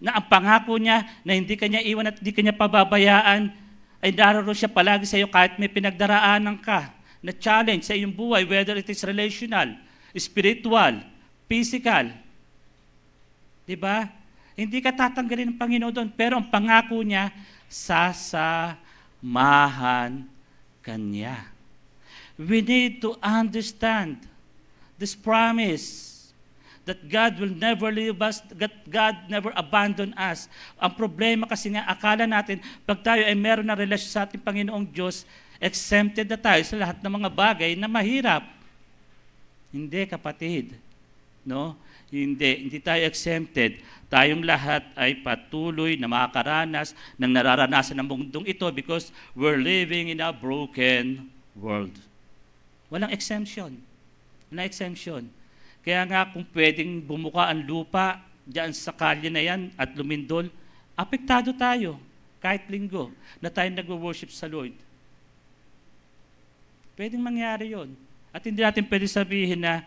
Na ang pangako niya na hindi kanya iwan at hindi kanya pababayaan ay naroon siya palagi sa iyo kahit may pinagdaraanan ka na challenge sa iyong buhay, whether it is relational, spiritual, physical. Diba? Hindi ka tatanggalin ng Panginoon doon, pero ang pangako niya, sasamahan kanya. We need to understand this promise that God will never leave us, that God never abandon us. Ang problema kasi nga, akala natin, pag tayo ay meron na relasyon sa ating Panginoong Diyos, exempted na tayo sa lahat ng mga bagay na mahirap. Hindi, kapatid. No? Hindi tayo exempted. Tayong lahat ay patuloy na makakaranas ng nararanasan ng mundong ito because we're living in a broken world. Walang exemption. Walang exemption. Kaya nga kung pwedeng bumuka ang lupa diyan sa kalye na yan at lumindol, apektado tayo kahit linggo na tayo nagwo-worship sa Lord. Pwedeng mangyari yon. At hindi natin pwede sabihin na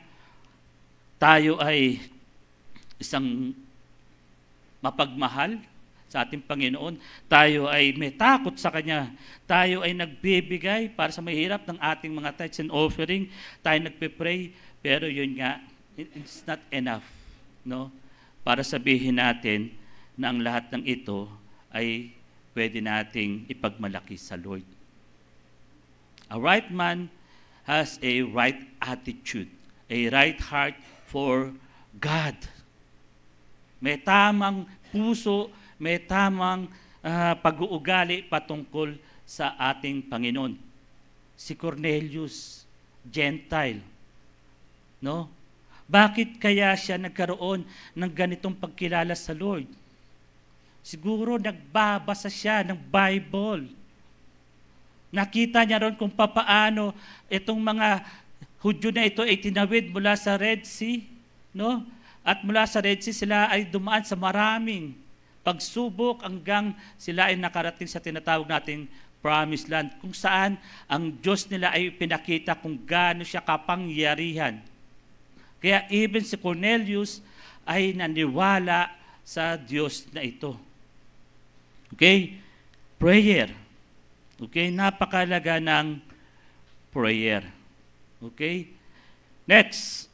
tayo ay isang mapagmahal sa ating Panginoon. Tayo ay may takot sa Kanya. Tayo ay nagbibigay para sa mahirap ng ating mga tithes and offering. Tayo nagpe-pray. Pero yun nga, it's not enough. No? Para sabihin natin na ang lahat ng ito ay pwede nating ipagmalaki sa Lord. A right man has a right attitude, a right heart for God. May tamang puso, may tamang pag-uugali patungkol sa ating Panginoon. si Cornelius, Gentile. No? Bakit kaya siya nagkaroon ng ganitong pagkilala sa Lord? Siguro nagbabasa siya ng Bible. Nakita niya ron kung papaano itong mga Hudyo na ito ay tinawid mula sa Red Sea. No? At mula sa Red Sea sila ay dumaan sa maraming pagsubok hanggang sila ay nakarating sa tinatawag nating Promised Land, kung saan ang Diyos nila ay pinakita kung gaano siya kapangyarihan. Kaya even si Cornelius ay naniwala sa Diyos na ito. Okay? Prayer. Okay? Napakalaga ng prayer. Okay? Next.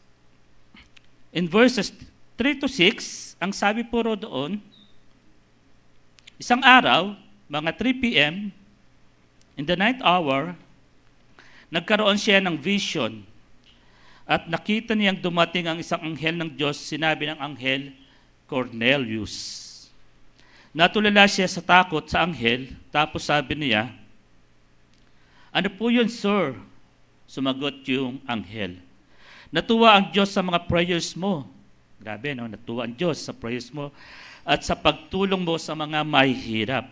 In verses 3 to 6, ang sabi po doon, isang araw, mga 3 p.m., in the ninth hour, nagkaroon siya ng vision at nakita niyang dumating ang isang anghel ng Diyos. Sinabi ng anghel, Cornelius. Natulala siya sa takot sa anghel, tapos sabi niya, ano po yun, sir? Sumagot yung anghel. Natuwa ang Diyos sa mga prayers mo. Grabe, no? Natuwa ang Diyos sa prayers mo at sa pagtulong mo sa mga mahihirap.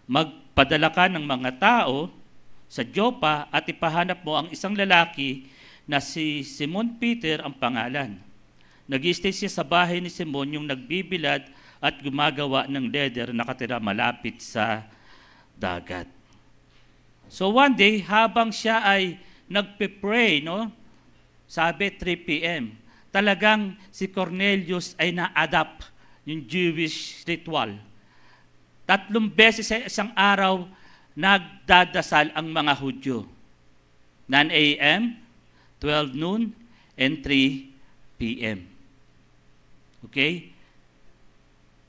Magpadala ka ng mga tao sa Joppa at ipahanap mo ang isang lalaki na si Simon Peter ang pangalan. Nag-stay siya sa bahay ni Simon, yung nagbibilad at gumagawa ng leather, nakatira malapit sa dagat. So one day, habang siya ay nagpe-pray, no? Sabi 3 p.m., talagang si Cornelius ay na-adapt yung Jewish ritual. 3 beses sa isang araw, nagdadasal ang mga Hudyo. 9 a.m., 12 noon, and 3 p.m. Okay?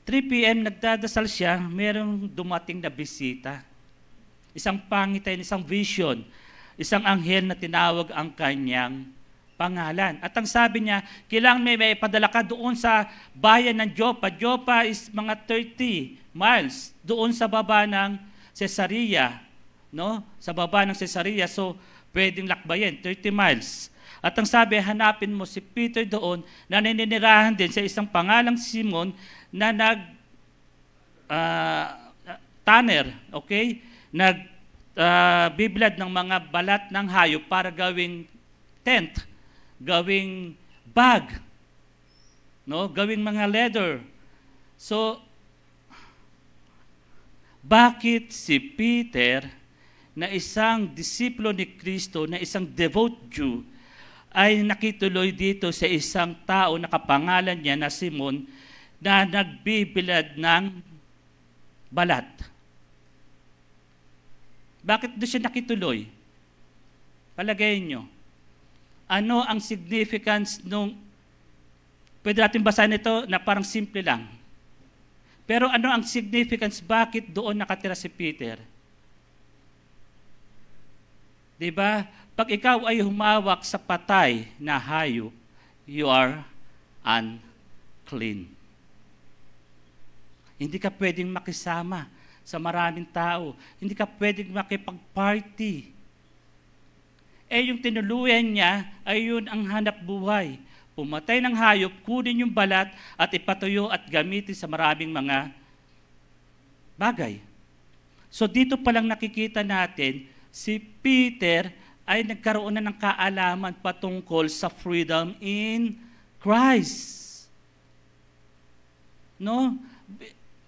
3 p.m. nagdadasal siya, merong dumating na bisita. Isang pangitain, isang vision, isang anghel na tinawag ang kanyang pangalan. At ang sabi niya, kailangan may padala ka doon sa bayan ng Joppa. Joppa is mga 30 miles doon sa baba ng Caesarea. No? Sa baba ng Caesarea, so pwedeng lakbayin, 30 miles. At ang sabi, hanapin mo si Peter doon na naninirahan din sa isang pangalang Simon na tanner, okay? Bibilad ng mga balat ng hayop para gawing tent, gawing bag, no? Gawing mga leather. So, bakit si Peter na isang disipulo ni Kristo, na isang devout Jew, ay nakituloy dito sa isang tao na kapangalan niya na Simon na nagbibilad ng balat? Bakit doon siya nakituloy? Palagay nyo. Ano ang significance nung, pwede natin basahin ito na parang simple lang. Pero ano ang significance, bakit doon nakatira si Peter? Diba? Pag ikaw ay humawak sa patay na hayop, you are unclean. Hindi ka pwedeng makisama sa maraming tao. Hindi ka pwedeng makipag-party. Yung tinuluyan niya ay yun ang hanap buhay. Pumatay ng hayop, kunin yung balat at ipatuyo at gamitin sa maraming mga bagay. So dito palang nakikita natin, si Peter ay nagkaroon na ng kaalaman patungkol sa freedom in Christ. No?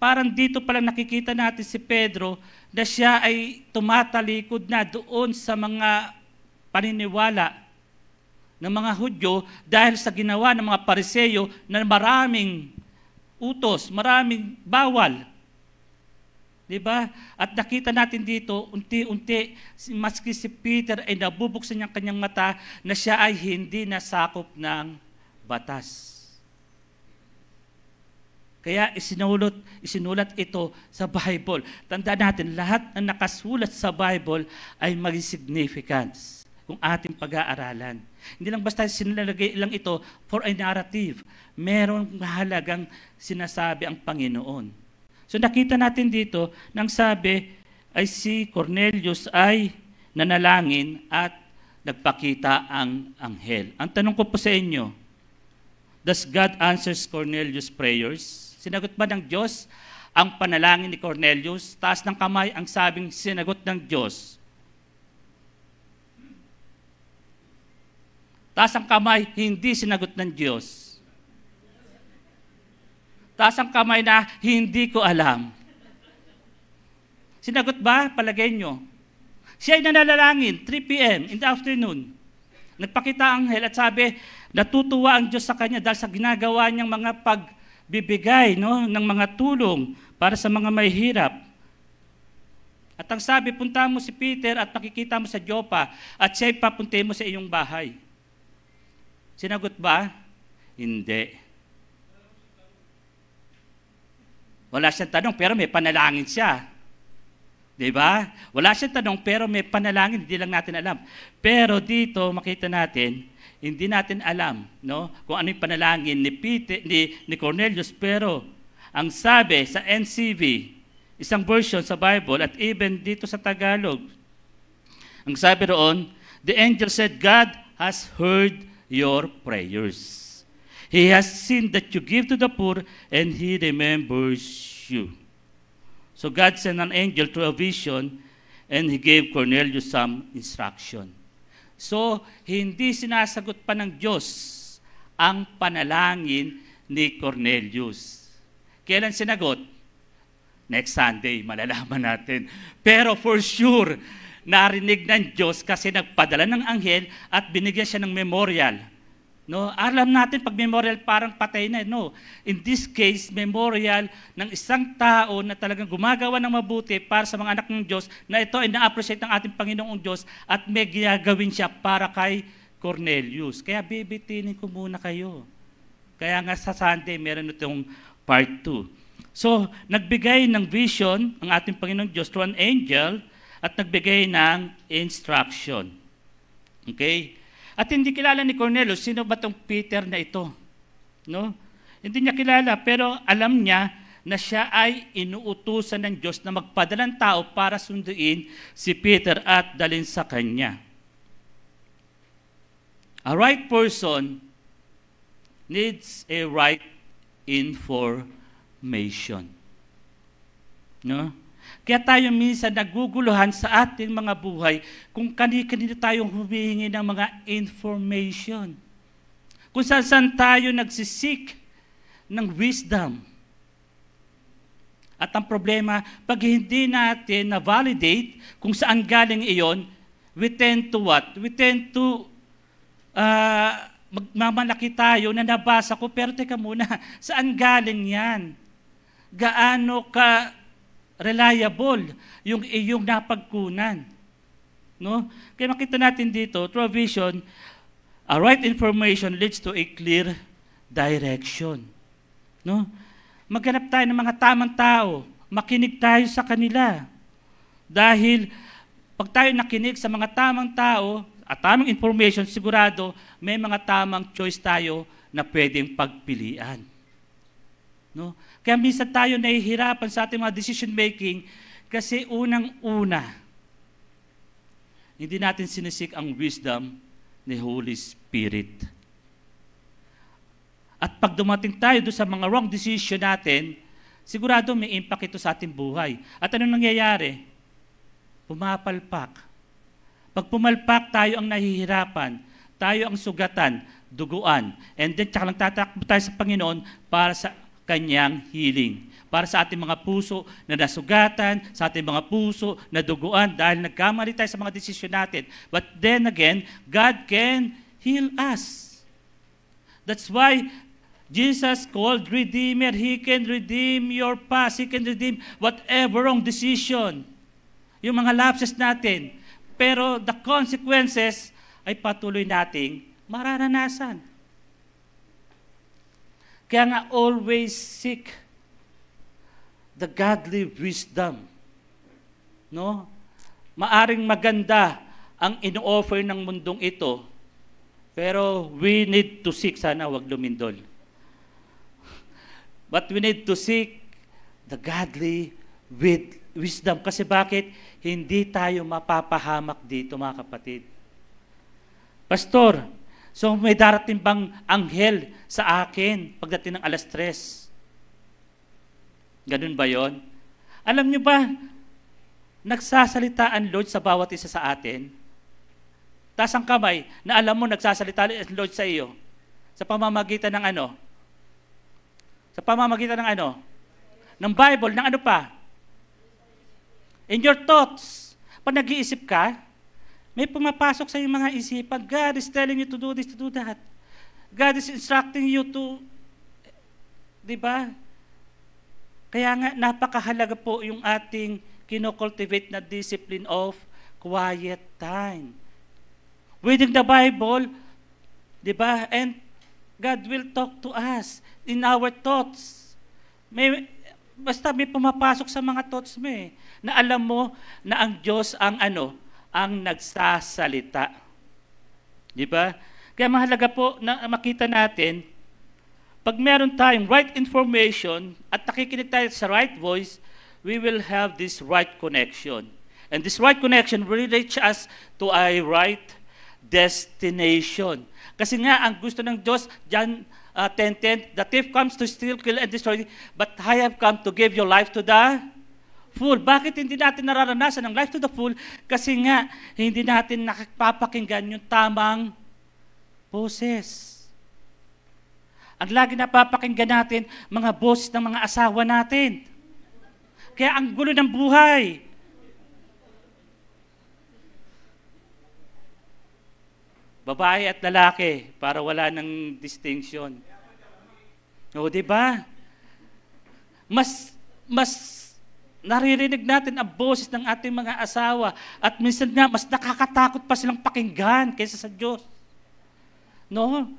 Parang dito palang nakikita natin si Pedro na siya ay tumatalikod na doon sa mga paniniwala ng mga Hudyo dahil sa ginawa ng mga Pariseyo na maraming utos, maraming bawal. Diba? At nakita natin dito, unti-unti, maski si Peter ay nabubuksan niyang kanyang mata na siya ay hindi nasakop ng batas. Kaya isinulat ito sa Bible. Tandaan natin, lahat ng nakasulat sa Bible ay may significance kung ating pag-aaralan. Hindi lang basta sinalagay lang ito for a narrative. Merong mahalagang sinasabi ang Panginoon. So nakita natin dito, nang sabi ay si Cornelius ay nanalangin at nagpakita ang anghel. Ang tanong ko po sa inyo, does God answers Cornelius' prayers? Sinagot ba ng Diyos ang panalangin ni Cornelius? Taas ng kamay ang sabing sinagot ng Diyos. Taas ang kamay, hindi sinagot ng Diyos. Taas ang kamay na hindi ko alam. Sinagot ba? Palagay nyo. Siya ay nanalangin, 3 p.m. in the afternoon. Nagpakita ang anghel at sabi, natutuwa ang Diyos sa kanya dahil sa ginagawa niyang mga pagbibigay ng mga tulong para sa mga may hirap. At ang sabi, punta mo si Peter at makikita mo sa Joppa at siya'y papunti mo sa iyong bahay. Sinagot ba? Hindi. Wala siyang tanong pero may panalangin siya. Diba? Wala siyang tanong pero may panalangin, hindi lang natin alam. Pero dito makita natin, hindi natin alam kung ano yung panalangin ni Cornelius, pero ang sabi sa NCV, isang version sa Bible at even dito sa Tagalog, ang sabi roon, the angel said, God has heard your prayers. He has seen that you give to the poor and He remembers you. So God sent an angel through a vision and He gave Cornelius some instruction. So, hindi sinasagot pa ng Diyos ang panalangin ni Cornelius. Kailan sinagot? Next Sunday, malalaman natin. Pero for sure, narinig ng Diyos kasi nagpadala ng anghel at binigyan siya ng memorial. Alam natin pag memorial parang patay na. In this case, memorial ng isang tao na talagang gumagawa ng mabuti para sa mga anak ng Diyos, na ito ay na-appreciate ng ating Panginoong Diyos at may ginagawin siya para kay Cornelius. Kaya bibitinin ko muna kayo. Kaya nga sa Sunday, meron itong part 2. So, nagbigay ng vision ang ating Panginoong Diyos through an angel at nagbigay ng instruction. Okay? At hindi kilala ni Cornelius, sino ba itong Peter na ito? Hindi niya kilala, pero alam niya na siya ay inuutusan ng Diyos na magpadala ng tao para sunduin si Peter at dalhin sa kanya. A right person needs a right information. Kaya tayo minsan naguguluhan sa ating mga buhay kung kani-kanino tayong humihingi ng mga information. Kung saan tayo nagsisik ng wisdom. At ang problema, pag hindi natin na-validate kung saan galing iyon, we tend to what? We tend to magmamalaki tayo na nabasa ko, pero teka muna, saan galing yan? Gaano ka reliable yung iyong napagkunan. Kaya makita natin dito, through a vision, a right information leads to a clear direction. Maghanap tayo ng mga tamang tao, makinig tayo sa kanila. Dahil pag tayo nakinig sa mga tamang tao at tamang information, sigurado may mga tamang choice tayo na pwedeng pagpilian. Kaya minsan tayo nahihirapan sa ating mga decision making kasi unang-una, hindi natin sinisik ang wisdom ni Holy Spirit. At pag dumating tayo doon sa mga wrong decision natin, sigurado may impact ito sa ating buhay. At anong nangyayari? Pumapalpak. Pag pumalpak, tayo ang nahihirapan, tayo ang sugatan, duguan, and then tsaka lang tatakbo tayo sa Panginoon para sa kanyang healing. Para sa ating mga puso na nasugatan, sa ating mga puso na duguan dahil nagkamali tayo sa mga desisyon natin. But then again, God can heal us. That's why Jesus called Redeemer. He can redeem your past. He can redeem whatever wrong decision. Yung mga lapses natin. Pero the consequences ay patuloy nating mararanasan. Kaya nga, always seek the godly wisdom. Maaring maganda ang ino-offer ng mundong ito, pero we need to seek, sana wag lumindol. But we need to seek the godly wisdom. Kasi bakit? Hindi tayo mapapahamak dito, mga kapatid. Pastor, so may darating bang anghel sa akin pagdating ng 3:00? Ganun ba yon? Alam nyo ba, nagsasalita ang Lord sa bawat isa sa atin? Taas ang kamay na alam mo nagsasalita ang Lord sa iyo. Sa pamamagitan ng ano? Sa pamamagitan ng ano? Ng Bible, ng ano pa? In your thoughts. Pag nag-iisip ka, may pumapasok sa iyong mga isipan. God is telling you to do this, to do that. God is instructing you to, di ba? Kaya nga, napakahalaga po yung ating kinocultivate na discipline of quiet time. Reading the Bible, di ba? And God will talk to us in our thoughts. Basta may pumapasok sa mga thoughts mo eh, na alam mo na ang Diyos ang ano, ang nagsasalita. Di ba? Kaya mahalaga po na makita natin, pag meron tayong right information at nakikinig tayo sa right voice, we will have this right connection. And this right connection will reach us to a right destination. Kasi nga, ang gusto ng Diyos, John 10:10, the thief comes to steal, kill, and destroy, but I have come to give your life to the full. Bakit hindi natin nararanasan ang life to the full? Kasi nga, hindi natin nakapapakinggan yung tamang boses. Ang lagi napapakinggan natin, mga boses ng mga asawa natin. Kaya ang gulo ng buhay. Babae at lalaki, para wala ng distinction. O, di ba? Mas naririnig natin ang boses ng ating mga asawa at minsan nga, mas nakakatakot pa silang pakinggan kaysa sa Diyos. No?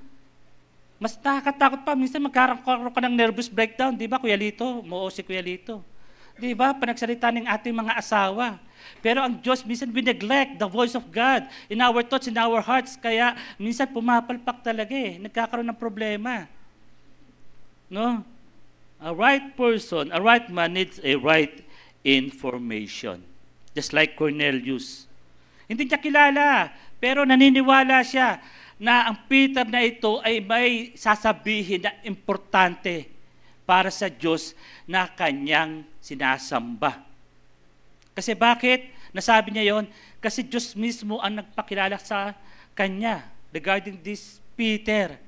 Mas nakakatakot pa. Minsan magkakaroon ka ng nervous breakdown. Di ba, Kuya Lito? Moo si Kuya Lito. Di ba? Panagsalita ng ating mga asawa. Pero ang Diyos, minsan we neglect the voice of God in our thoughts, in our hearts. Kaya minsan pumapalpak talaga eh. Nagkakaroon ng problema. No? A right person, a right man needs a right information. Just like Cornelius. Hindi niya kilala, pero naniniwala siya na ang Peter na ito ay may sasabihin na importante para sa Diyos na kanyang sinasamba. Kasi bakit? Nasabi niya yon? Kasi Diyos mismo ang nagpakilala sa kanya regarding this Peter.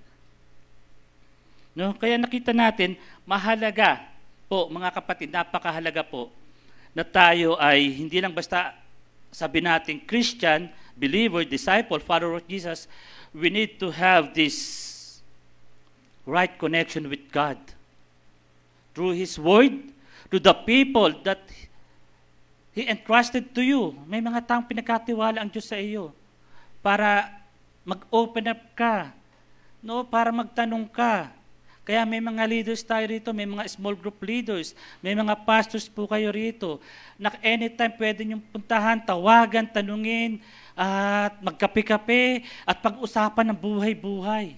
No? Kaya nakita natin, mahalaga po, mga kapatid, napakahalaga po na tayo ay hindi lang basta sabi natin Christian, believer, disciple, follower of Jesus. We need to have this right connection with God through His Word, to the people that He entrusted to you. May mga taong pinagkatiwala ang Diyos sa iyo para mag-open up ka, no? Para magtanong ka. Kaya may mga leaders tayo rito, may mga small group leaders, may mga pastors po kayo rito, na anytime pwede niyong puntahan, tawagan, tanungin, at magkape-kape, at pag-usapan ng buhay-buhay.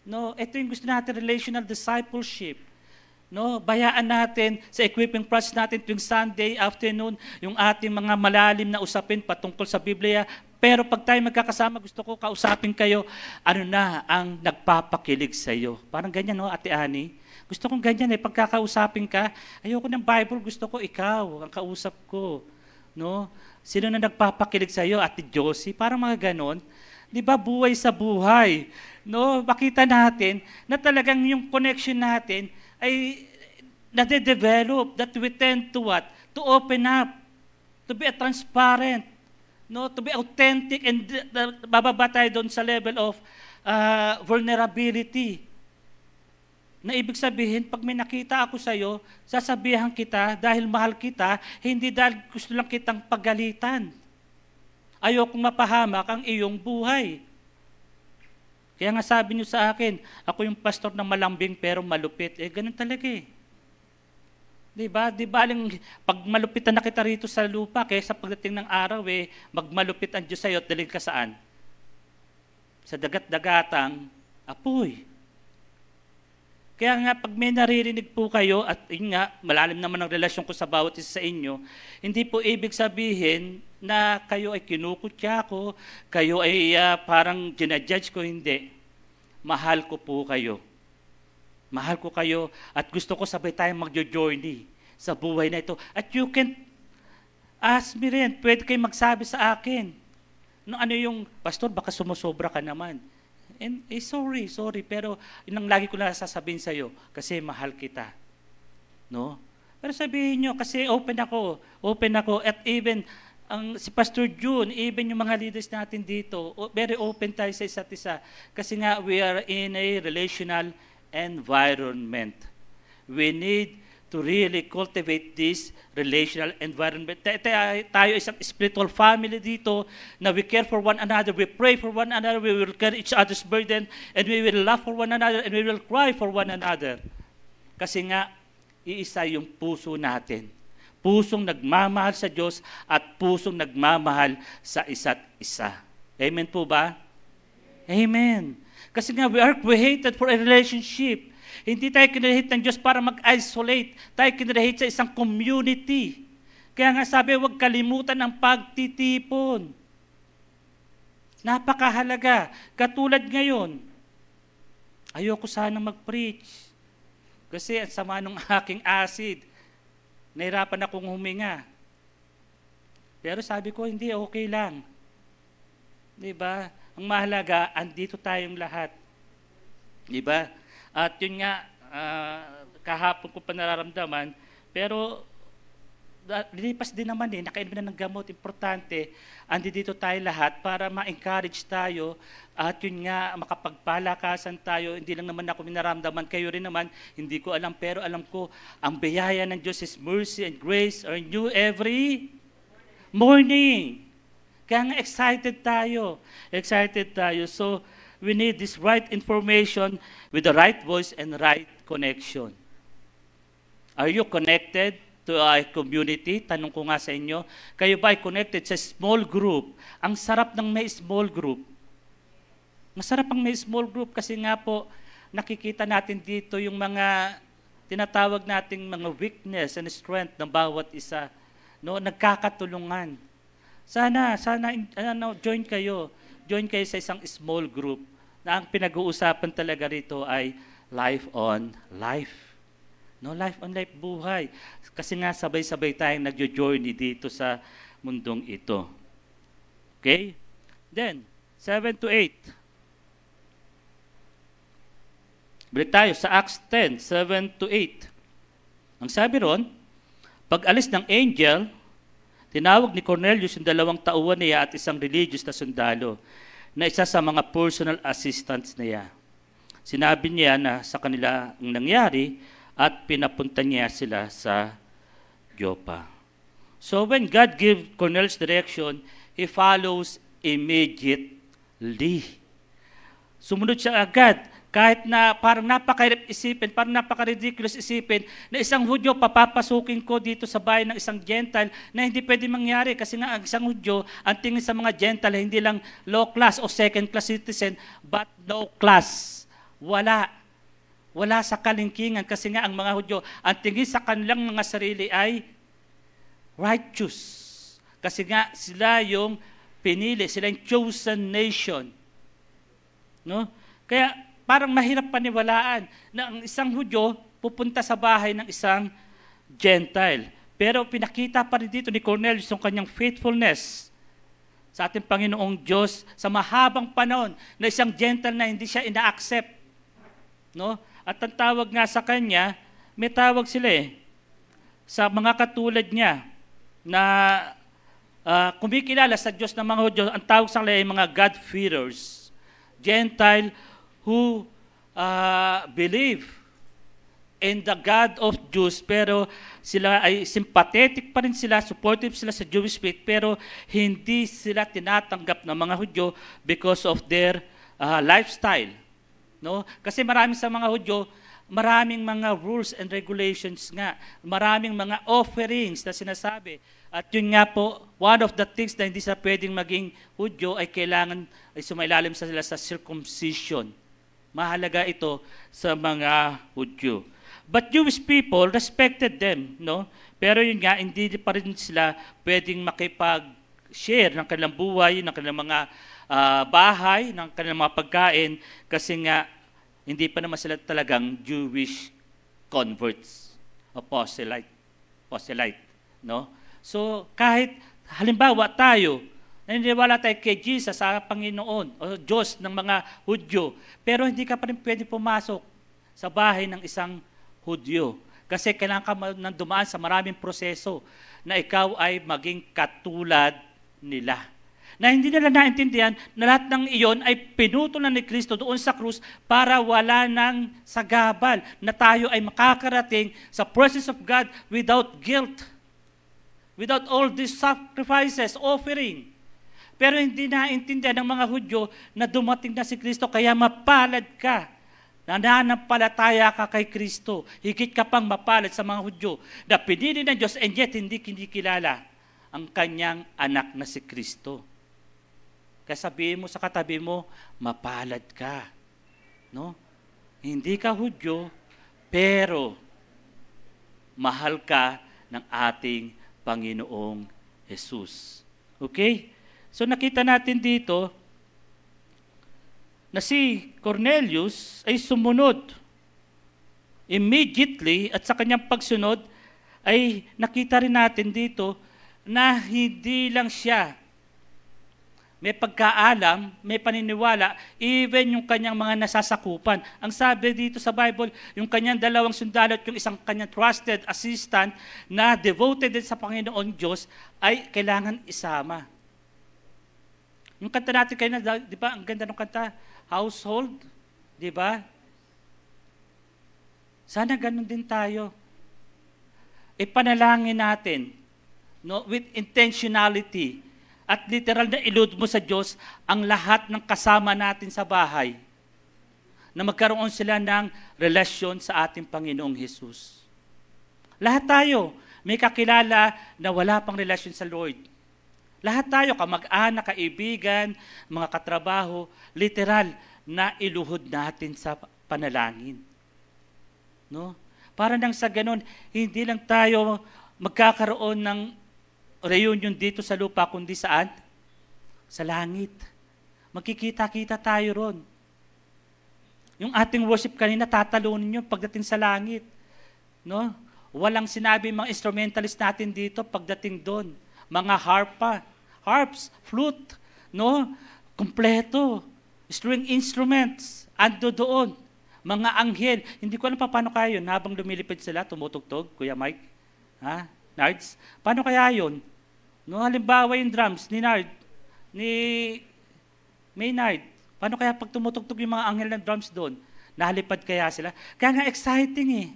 No, ito yung gusto natin, relational discipleship. No, bayaan natin sa equipping process natin tuwing Sunday afternoon yung ating mga malalim na usapin patungkol sa Biblia. Pero pag tayo magkakasama, gusto ko kausapin kayo, ano na ang nagpapakilig sa iyo. Parang ganyan, no, Ate Ani? Gusto kong ganyan eh, pagkakausapin ka, ayoko ng Bible, gusto ko ikaw, ang kausap ko. No? Sino na nagpapakilig sa iyo? Ate Josie? Parang mga ganon. Di ba, buhay sa buhay. No? Makita natin na talagang yung connection natin ay nade-develop, that we tend to what? To open up, to be a transparent, no, to be authentic, and bababa tayo doon sa level of vulnerability. Na ibig sabihin, pag may nakita ako sa iyo, sasabihan kita dahil mahal kita, hindi dahil gusto lang kitang pagalitan. Ayokong mapahamak ang iyong buhay. Kaya nga sabi niyo sa akin, ako yung pastor na malambing pero malupit. Eh, ganun talaga eh. Diba? Di ba, pag malupitan na kita rito sa lupa, kaysa pagdating ng araw, eh, magmalupit ang Diyos sa'yo at dalhin ka saan? Sa dagat-dagatang apoy. Kaya nga, pag may naririnig po kayo, at yun nga, malalim naman ang relasyon ko sa bawat isa sa inyo, hindi po ibig sabihin na kayo ay kinukutya ko, kayo ay parang ginajudge ko, hindi. Mahal ko po kayo. Mahal ko kayo at gusto ko sabay tayong magjo-journey sa buhay na ito. At you can ask me rin, pwede kayo magsabi sa akin. No, ano yung, Pastor, baka sumusobra ka naman. And sorry, pero yun ang lagi ko na sasabihin sa'yo, kasi mahal kita. No? Pero sabihin nyo, kasi open ako, at even, si Pastor June, even yung mga leaders natin dito, very open tayo sa isa't isa. Kasi nga, we are in a relational environment. We need to really cultivate this relational environment. Tayo isang spiritual family dito na we care for one another, we pray for one another, we will carry each other's burden, and we will laugh for one another, and we will cry for one another. Kasi nga, iisa yung puso natin. Pusong nagmamahal sa Diyos at pusong nagmamahal sa isa't isa. Amen po ba? Amen. Kasi nga, we are created for a relationship. Hindi tayo kinrehate ng Diyos para mag-isolate. Tayo kinrehate sa isang community. Kaya nga sabi, huwag kalimutan ang pagtitipon. Napakahalaga. Katulad ngayon, ayoko sana mag-preach. Kasi ang sama ng aking acid. Nahirapan akong huminga. Pero sabi ko, hindi, okay lang. Diba? Ang mahalaga, andito tayong lahat. Diba? At yun nga, kahapon ko pa nararamdaman, pero lilipas din naman nakainom na ng gamot, importante, andi dito tayo lahat para ma-encourage tayo, at yun nga, makapagpalakasan tayo, hindi lang naman ako minaramdaman, kayo rin naman, hindi ko alam, pero alam ko, ang biyaya ng Diyos is mercy and grace are new every morning. Kaya nga excited tayo. So, we need this right information with the right voice and right connection. Are you connected to a community? Tanong ko nga sa inyo. Kayo ba ay connected sa small group? Ang sarap ng may small group. Masarap ang may small group kasi nga po, nakikita natin dito yung mga tinatawag nating mga weakness and strength ng bawat isa. No, nagkakatulungan. Sana join kayo. Join kayo sa isang small group na ang pinag-uusapan talaga rito ay life on life. No, life on life, buhay. Kasi nga sabay-sabay tayong nagjo-journey dito sa mundong ito. Okay? Then, 7 to 8. Balik tayo sa Acts 10, 7 to 8. Ang sabi ron, pag-alis ng angel, tinawag ni Cornelius yung 2 tauhan niya at isang religious na sundalo na isa sa mga personal assistants niya. Sinabi niya na sa kanila ang nangyari at pinapunta niya sila sa Joppa. So when God gives Cornelius direction, he follows immediately. Sumunod siya agad. Kahit na parang napaka-hirap isipin, parang napaka-ridiculous isipin, na isang Hudyo, papapasukin ko dito sa bahay ng isang Gentile na hindi pwede mangyari. Kasi nga, ang isang Hudyo, ang tingin sa mga Gentile, hindi lang low class o second class citizen, but no class. Wala sa kalingkingan. Kasi nga, ang mga Hudyo, ang tingin sa kanilang mga sarili ay righteous. Kasi nga, sila yung pinili, sila yung chosen nation. No? Kaya, parang mahirap paniwalaan na ang isang Hudyo pupunta sa bahay ng isang Gentile. Pero pinakita pa rin dito ni Cornelius yung kanyang faithfulness sa ating Panginoong Diyos sa mahabang panahon na isang Gentile na hindi siya ina-accept. No? At ang tawag nga sa kanya, may tawag sila sa mga katulad niya na kumikilala sa Diyos ng mga Hudyo, ang tawag sa kanila ay mga God-fearers. Gentile who believe in the God of Jews, pero sila ay sympathetic pa rin sila, supportive sila sa Jewish faith, pero hindi sila tinatanggap ng mga Hudyo because of their lifestyle. No? Kasi marami sa mga Hudyo, maraming mga rules and regulations nga, maraming mga offerings na sinasabi. At yun nga po, one of the things na hindi sila pwedeng maging Hudyo ay kailangan ay sumailalim sila sa circumcision. Mahalaga ito sa mga Hudyo. But Jewish people respected them, no? Pero yun nga, hindi pa rin sila pwedeng makipag-share ng kanilang buhay, ng kanilang mga bahay, ng kanilang mga pagkain, kasi nga, hindi pa naman sila talagang Jewish converts, proselyte, no? So, kahit halimbawa tayo, naniniwala tayo kay Jesus, sa Panginoon, o Diyos ng mga Hudyo, pero hindi ka pa rin pwede pumasok sa bahay ng isang Hudyo. Kasi kailangan ka nang dumaan sa maraming proseso na ikaw ay maging katulad nila. Na hindi nila naintindihan na lahat ng iyon ay pinuto na ni Kristo doon sa krus para wala ng sagabal, na tayo ay makakarating sa presence of God without guilt, without all these sacrifices, offering. Pero hindi naintindihan ng mga Hudyo na dumating na si Kristo, kaya mapalad ka. Nananampalataya ka kay Kristo. Higit ka pang mapalad sa mga Hudyo na pinili ng Diyos and yet hindi kinikilala ang kanyang anak na si Kristo. Kaya sabihin mo sa katabi mo, mapalad ka. No? Hindi ka Hudyo, pero mahal ka ng ating Panginoong Jesus. Okay? So nakita natin dito na si Cornelius ay sumunod immediately, at sa kanyang pagsunod ay nakita rin natin dito na hindi lang siya may pagkaalam, may paniniwala, even yung kanyang mga nasasakupan. Ang sabi dito sa Bible, yung kanyang dalawang sundalo at yung isang kanyang trusted assistant na devoted din sa Panginoon Diyos ay kailangan isama. Yung kanta natin kayo na, di ba, ang ganda ng kanta, household, di ba? Sana ganun din tayo. Ipanalangin natin, no, with intentionality, at literal na ilud mo sa Diyos ang lahat ng kasama natin sa bahay, na magkaroon sila ng relasyon sa ating Panginoong Jesus. Lahat tayo may kakilala na wala pang relasyon sa Lord. Lahat tayo, kamag-anak, kaibigan, mga katrabaho, literal na iluhod natin sa panalangin. No? Para nang sa ganun, hindi lang tayo magkakaroon ng reunion dito sa lupa, kundi saan? Sa langit. Magkikita-kita tayo ron. Yung ating worship kanina, tatalunin nyo pagdating sa langit. No? Walang sinabi mga instrumentalist natin dito pagdating doon. Mga harps, flute, no? Kompleto. String instruments, ando doon. Mga anghel. Hindi ko alam pa paano kaya yun. Habang lumilipad sila, tumutugtog, Kuya Mike. Ha? Nards? Paano kaya yun? No, halimbawa yung drums ni Nard, ni Maynard. Paano kaya pag tumutugtog yung mga anghel ng drums doon? Nahalipad kaya sila? Kaya nga exciting eh.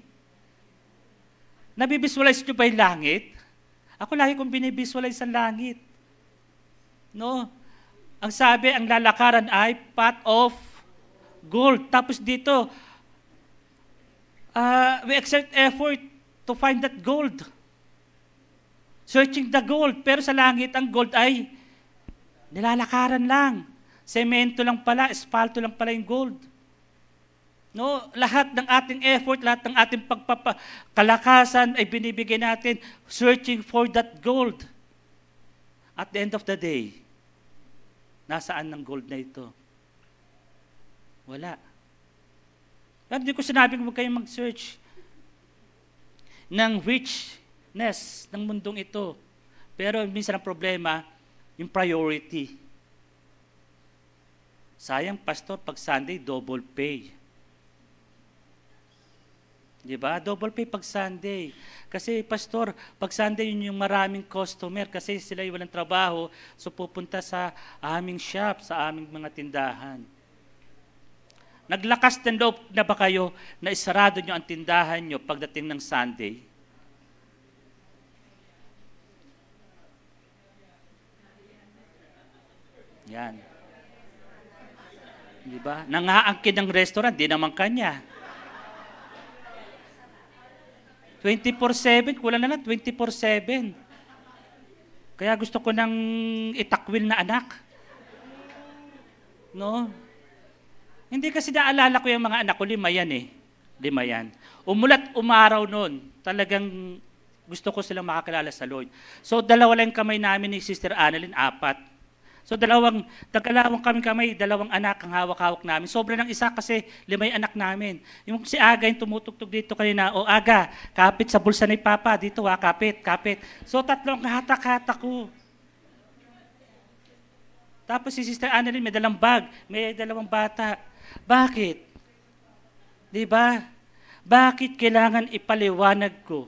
Nabivisualize nyo ba yung langit? Ako lagi kong binivisualize ang langit. No? Ang sabi, ang lalakaran ay path of gold. Tapos dito, we exert effort to find that gold. Searching the gold. Pero sa langit, ang gold ay nilalakaran lang. Semento lang pala, espalto lang pala yung gold. No? Lahat ng ating effort, lahat ng ating kalakasan ay binibigay natin searching for that gold. At the end of the day, nasaan ng gold na ito? Wala. Pero hindi ko sinabing huwag kayong mag-search ng richness ng mundong ito. Pero minsan ang problema, yung priority. Sayang, pastor, pag Sunday, double pay. Diba? Double pay pag Sunday. Kasi, pastor, pag Sunday, yun yung maraming customer kasi sila yung walang trabaho, so pupunta sa aming shop, sa aming mga tindahan. Naglakas ng loob na ba kayo na isarado nyo ang tindahan nyo pagdating ng Sunday? Yan. Diba? Nangaangkin ng restaurant, di naman kanya. 24/7, kulang na lang, 24/7. Kaya gusto ko ng itakwil na anak. No? Hindi kasi naalala ko yung mga anak ko, 5 yan eh. 5 yan. Umulat umaraw noon, talagang gusto ko silang makakilala sa Lord. So 2 lang kamay namin ni Sister Annalyn, 4. So dalawang kami, 2 anak ang hawak-hawak namin. Sobra ng isa kasi 5 anak namin. Yung si Aga yung tumutugtog dito kanina, o Aga, kapit sa bulsa ni Papa, dito kapit. So 3 ang kahatak-hatak ko. Tapos si Sister Annalyn may 2 bag, may 2 bata. Bakit? Di ba? Bakit kailangan ipaliwanag ko?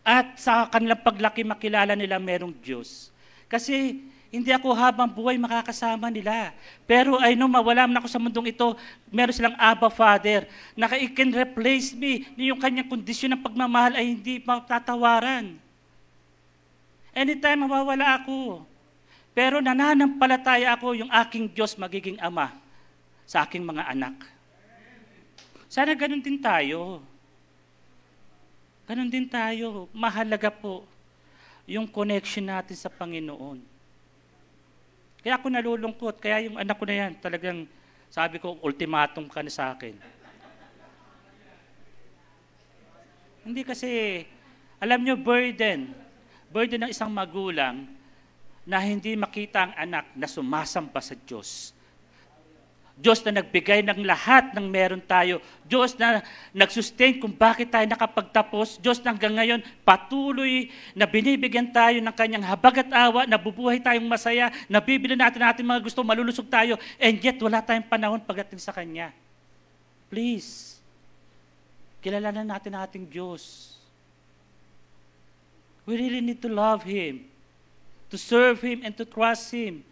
At sa kanilang paglaki makilala nila merong Diyos. Kasi hindi ako habang buhay makakasama nila. Pero I know mawala man ako sa mundong ito, meron silang Abba Father na can replace me. Yung kanyang kondisyon ng pagmamahal ay hindi matatawaran. Anytime mawawala ako. Pero nananampalataya ako yung aking Diyos magiging Ama sa aking mga anak. Sana ganun din tayo. Ganun din tayo. Mahalaga po yung connection natin sa Panginoon. Kaya ako nalulungkot. Kaya yung anak ko na yan, talagang sabi ko, ultimatum ka na sa akin. Hindi kasi, alam nyo, burden ng isang magulang na hindi makita ang anak na sumasamba sa Diyos. Diyos na nagbigay ng lahat ng meron tayo. Diyos na nagsustain kung bakit tayo nakapagtapos. Diyos na hanggang ngayon patuloy na binibigyan tayo ng kanyang habag at awa, nabubuhay tayong masaya, nabibili natin mga gusto, malulusog tayo, and yet wala tayong panahon pagdating sa Kanya. Please, kilalanan natin ang ating Diyos. We really need to love Him, to serve Him, and to trust Him.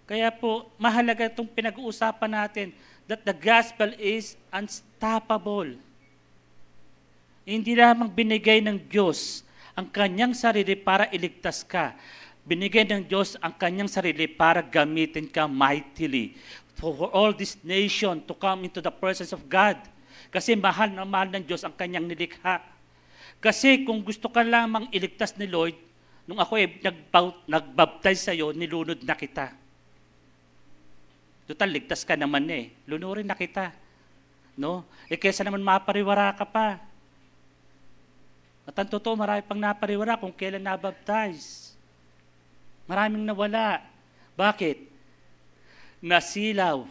Kaya po, mahalaga itong pinag-uusapan natin that the gospel is unstoppable. Hindi lamang binigay ng Diyos ang kanyang sarili para iligtas ka. Binigay ng Diyos ang kanyang sarili para gamitin ka mightily for all this nation to come into the presence of God. Kasi mahal na mahal ng Diyos ang kanyang nilikha. Kasi kung gusto ka lamang iligtas ni Lord, nung ako nagbaptize sa iyo, nilunod na kita. Total, ligtas ka naman eh. Lunurin na kita. No? Kesa naman mapariwara ka pa. At ang totoo, marami pang napariwara kung kailan nabaptize. Maraming nawala. Bakit? Nasilaw,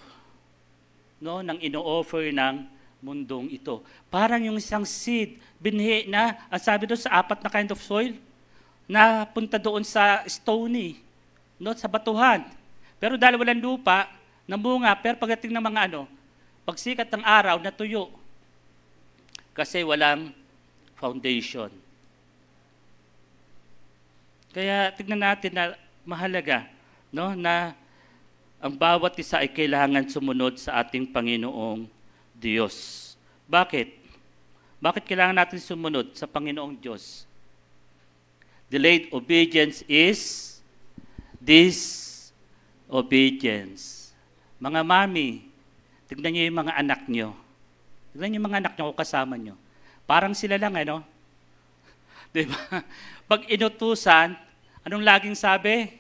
no, ng ino-offer ng mundong ito. Parang yung isang seed, binhi na, ang sabi doon sa 4 na kind of soil, na punta doon sa stony, no, sa batuhan. Pero dahil walang lupa, namunga, pero pagdating ng mga pagsikat ng araw, natuyo. Kasi walang foundation. Kaya tignan natin na mahalaga, no, na ang bawat isa ay kailangan sumunod sa ating Panginoong Diyos. Bakit? Bakit kailangan natin sumunod sa Panginoong Diyos? Delayed obedience is disobedience. Mga mami, tignan niyo yung mga anak niyo. Tignan niyo yung mga anak niyo o kasama niyo. Parang sila lang, Diba? Pag inutusan, anong laging sabi?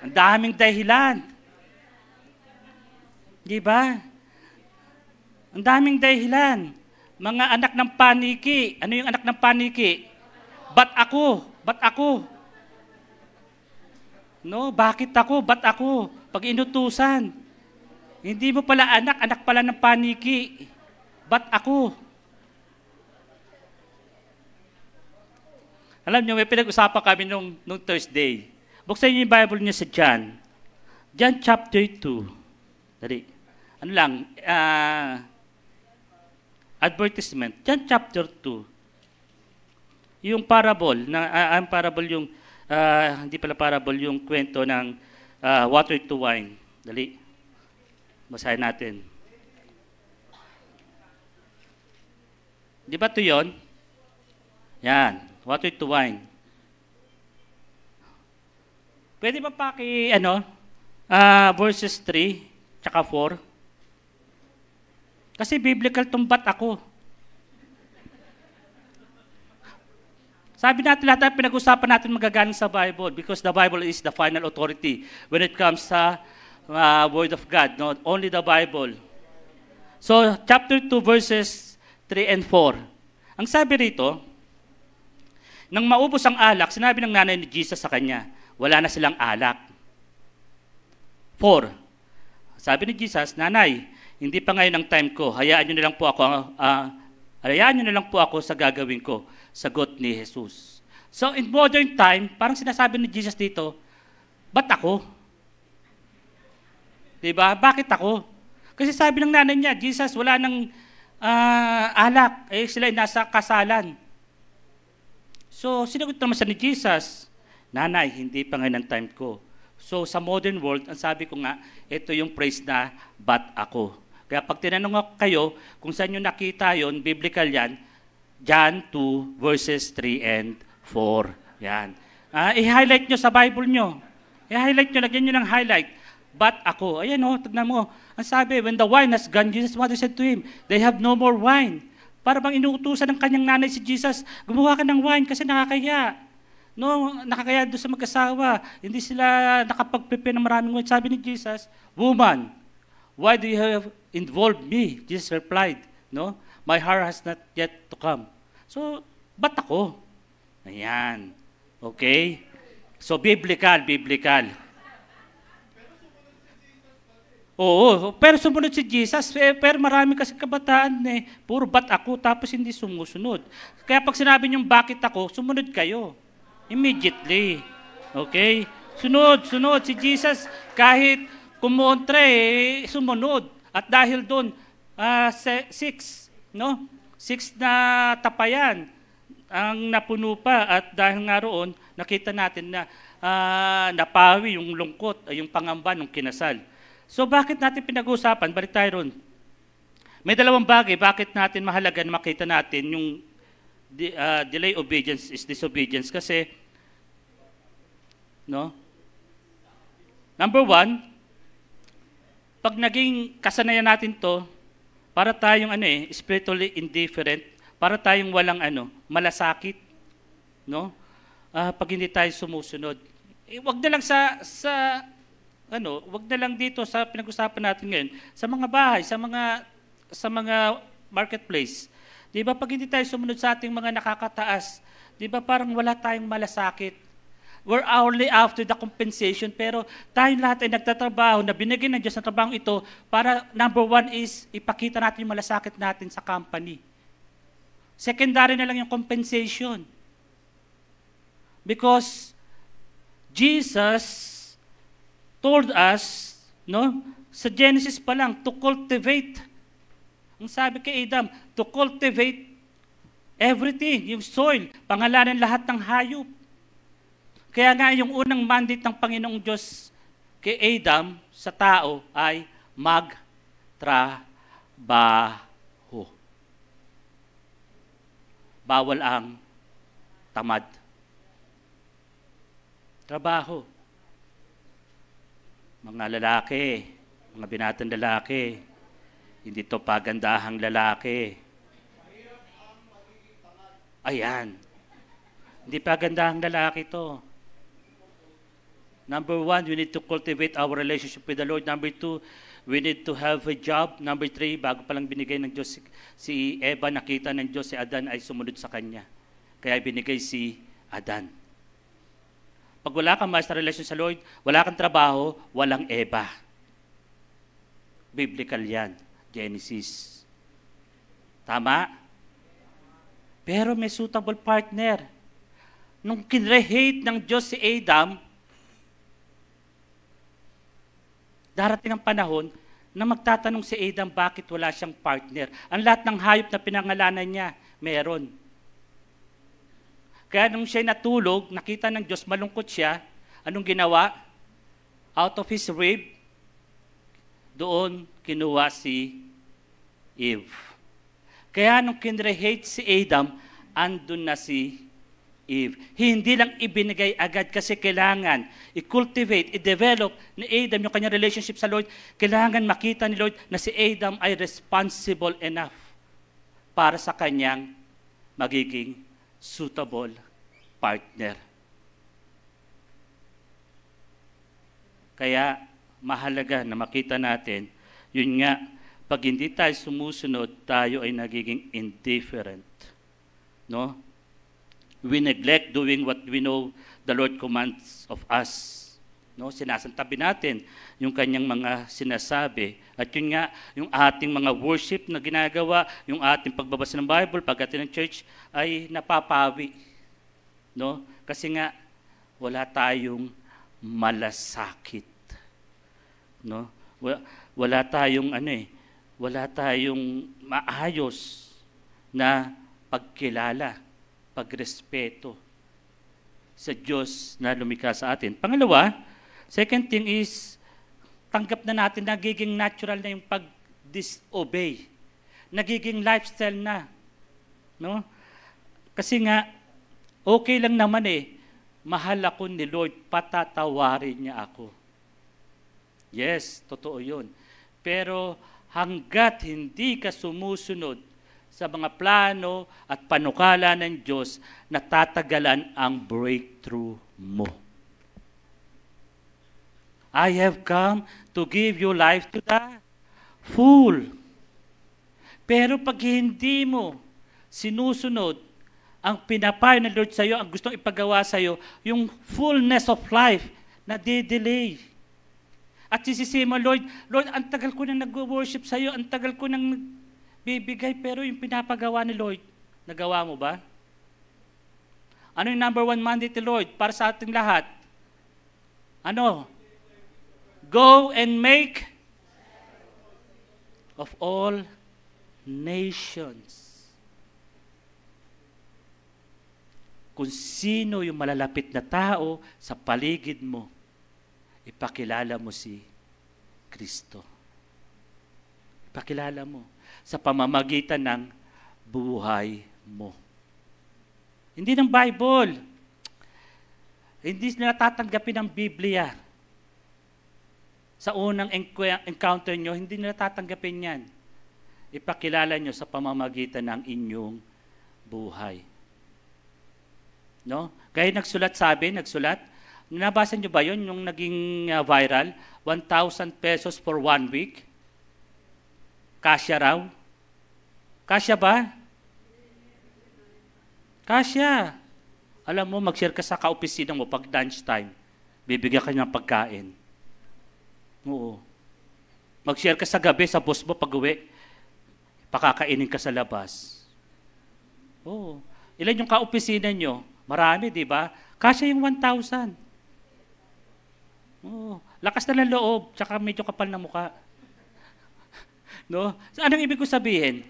Ang daming dahilan. Diba? Ang daming dahilan. Mga anak ng paniki. Ano yung anak ng paniki? Ba't ako? Ba't ako? No, bakit ako? Ba't ako? Pag inutusan. Hindi mo pala anak pala ng paniki. Ba't ako? Alam niyo, may pinag-usapan kami nung Thursday. Buksan niyo yung Bible niyo sa John. John chapter 2. Dali. Ano lang, advertisement. John chapter 2. Yung parable, ang parable yung hindi pala parable, yung kwento ng water to wine. Dali. Basahin natin. Di ba ito yun? Yan. Water to wine. Pwede ba verses 3 tsaka 4? Kasi biblical tong ba't ako. Sabi natin lahat ng pinag-usapan natin magagaling sa Bible because the Bible is the final authority when it comes sa Word of God, not only the Bible. So, chapter 2, verses 3 and 4. Ang sabi rito, nang maubos ang alak, sinabi ng nanay ni Jesus sa kanya, wala na silang alak. 4. Sabi ni Jesus, Nanay, hindi pa ngayon ang time ko, hayaan niyo na lang po ako sa gagawin ko. Sagot ni Jesus. So in modern time, parang sinasabi ni Jesus dito, ba't ako? Diba? Bakit ako? Kasi sabi ng nanay niya, Jesus, wala nang alak. Sila ay nasa kasalan. So sinagot naman siya ni Jesus, Nanay, hindi pa ngayon ang time ko. So sa modern world, ang sabi ko nga, ito yung phrase na, ba't ako? Kaya pag tinanong ako kayo, kung saan nyo nakita yon, biblical yan, John 2, verses 3 and 4. Yan. I-highlight nyo sa Bible nyo. I-highlight nyo, lagyan nyo ng highlight. But ako, ayan o, tignan mo. Ang sabi, when the wine has gone, Jesus what said to him, they have no more wine. Para bang inuutusan ng kanyang nanay si Jesus, gumawa ka ng wine kasi nakakaya. No, nakakaya doon sa mag-asawa. Hindi sila nakapag-prepare ng maraming wine. Sabi ni Jesus, Woman, why do you have involved me? Jesus replied, no? My hour has not yet to come. So, ba't ako? Ayan. Okay? So, biblical. Oo, pero sumunod si Jesus. Pero marami kasi kabataan puro ba't ako, tapos hindi sumusunod. Kaya pag sinabi niyong bakit ako, sumunod kayo. Immediately. Okay? Sunod. Si Jesus, kahit kumontre, sumunod. At dahil doon, 6 na tapayan ang napuno pa at dahil nga roon, nakita natin na napawi yung lungkot, yung pangamba ng kinasal. So bakit natin pinag-uusapan? Balik tayo ron. May dalawang bagay, bakit natin mahalaga na makita natin yung delay obedience is disobedience kasi, no? Number 1, pag naging kasanayan natin to, para tayong spiritually indifferent, para tayong walang malasakit, no? Pag hindi tayo sumusunod. Wag na lang wag na lang dito sa pinag-usapan natin ngayon, sa mga bahay, sa mga marketplace. 'Di ba pag hindi tayo sumunod sa ating mga nakakataas, 'di ba parang wala tayong malasakit. We're only after the compensation, pero tayong lahat ay nagtatrabaho, na binigyan ng Diyos ng trabaho ito para number 1 is ipakita natin yung malasakit natin sa company. Secondary na lang yung compensation. Because Jesus told us, no, sa Genesis pa lang, to cultivate. Ang sabi kay Adam, to cultivate everything, yung soil, pangalanan lahat ng hayop. Kaya nga yung unang mandate ng Panginoong Diyos kay Adam sa tao ay magtrabaho. Bawal ang tamad. Trabaho. Mga lalaki, mga binatang lalaki, hindi to pagandahang lalaki. Ayan. Hindi pagandahang lalaki to. Number 1, we need to cultivate our relationship with the Lord. Number 2, we need to have a job. Number 3, bago palang binigay ng Diyos si Eva, nakita ng Diyos si Adan ay sumunod sa kanya. Kaya binigay si Adan. Pag wala kang master relation sa Lord, wala kang trabaho, walang Eva. Biblical yan. Genesis. Tama? Pero may suitable partner. Nung kinrehate ng Diyos si Adam, darating ang panahon na magtatanong si Adam bakit wala siyang partner. Ang lahat ng hayop na pinangalanan niya, meron. Kaya nung siya natulog, nakita ng Diyos, malungkot siya, anong ginawa? Out of his rib, doon kinuha si Eve. Kaya nung kinrehate si Adam, andun na si Eve. Hindi lang ibinigay agad kasi kailangan i-cultivate, i-develop ni Adam yung kanyang relationship sa Lord. Kailangan makita ni Lord na si Adam ay responsible enough para sa kanyang magiging suitable partner. Kaya mahalaga na makita natin, yun nga, pag hindi tayo sumusunod, tayo ay nagiging indifferent. No? We neglect doing what we know the Lord commands of us. No? Sinasantabi natin yung kanyang mga sinasabi. At yun nga, yung ating mga worship na ginagawa, yung ating pagbabasa ng Bible, pagdating ng church, ay napapawi. No? Kasi nga, wala tayong malasakit. No? Wala tayong wala tayong maayos na pagkilala, pagrespeto sa Diyos na lumikha sa atin. Pangalawa, second thing is, tanggap na natin nagiging natural na yung pag-disobey. Nagiging lifestyle na. No? Kasi nga, okay lang naman mahal ako ni Lord, patatawarin niya ako. Yes, totoo yun. Pero hanggat hindi ka sumusunod sa mga plano at panukala ng Diyos, natatagalan ang breakthrough mo. I have come to give you life to the full. Pero pag hindi mo sinusunod ang pinapayo ng Lord sa iyo, ang gustong ipagawa sa iyo, yung fullness of life na de-delay. At sisisi mo, Lord, ang tagal ko nang nag-worship sa iyo, ang tagal ko nang bibigay, pero yung pinapagawa ni Lord, nagawa mo ba? Ano yung number one mandate ni Lord para sa ating lahat? Ano? Go and make of all nations. Kung sino yung malalapit na tao sa paligid mo, ipakilala mo si Kristo. Ipakilala mo sa pamamagitan ng buhay mo. Hindi ng Bible. Hindi nila tatanggapin ang Biblia. Sa unang encounter nyo, hindi nila tatanggapin yan. Ipakilala nyo sa pamamagitan ng inyong buhay. No? Kaya nagsulat, nabasa nyo ba yun, yung naging viral? 1,000 pesos for 1 week? Kasya raw? Kasya ba? Kasya. Alam mo, mag-share ka sa ka-opisina mo pag lunchtime. Bibigyan ka ng pagkain. Oo. Mag-share ka sa gabi sa boss mo pag-uwi. Pakakainin ka sa labas. Oo. Ilan yung ka-opisina nyo? Marami, di ba? Kasya yung 1,000. Oo. Lakas na ng loob, tsaka medyo kapal na mukha. No? So, anong ibig ko sabihin?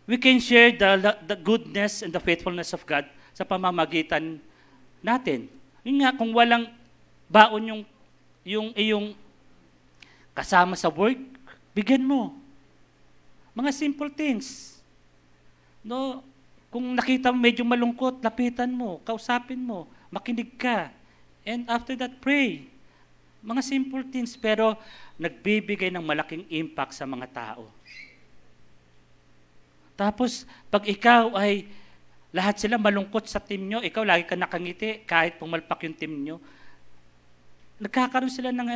We can share the goodness and the faithfulness of God sa pamamagitan natin. Yun nga, kung walang baon yung iyong kasama sa work, bigyan mo. Mga simple things. No? Kung nakita mo medyo malungkot, lapitan mo, kausapin mo, makinig ka. And after that, pray. Mga simple things, pero nagbibigay ng malaking impact sa mga tao. Tapos, pag ikaw ay lahat sila malungkot sa team nyo, ikaw lagi ka nakangiti kahit pumalpak yung team nyo, nagkakaroon sila ng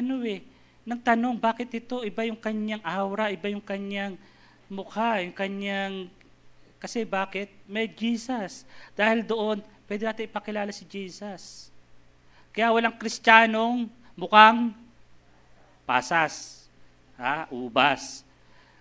ng tanong, bakit ito? Iba yung kanyang aura, iba yung kanyang mukha, yung kanyang... Kasi bakit? May Jesus. Dahil doon, pwede natin ipakilala si Jesus. Kaya walang Kristiyanong mukhang pasas, ubas.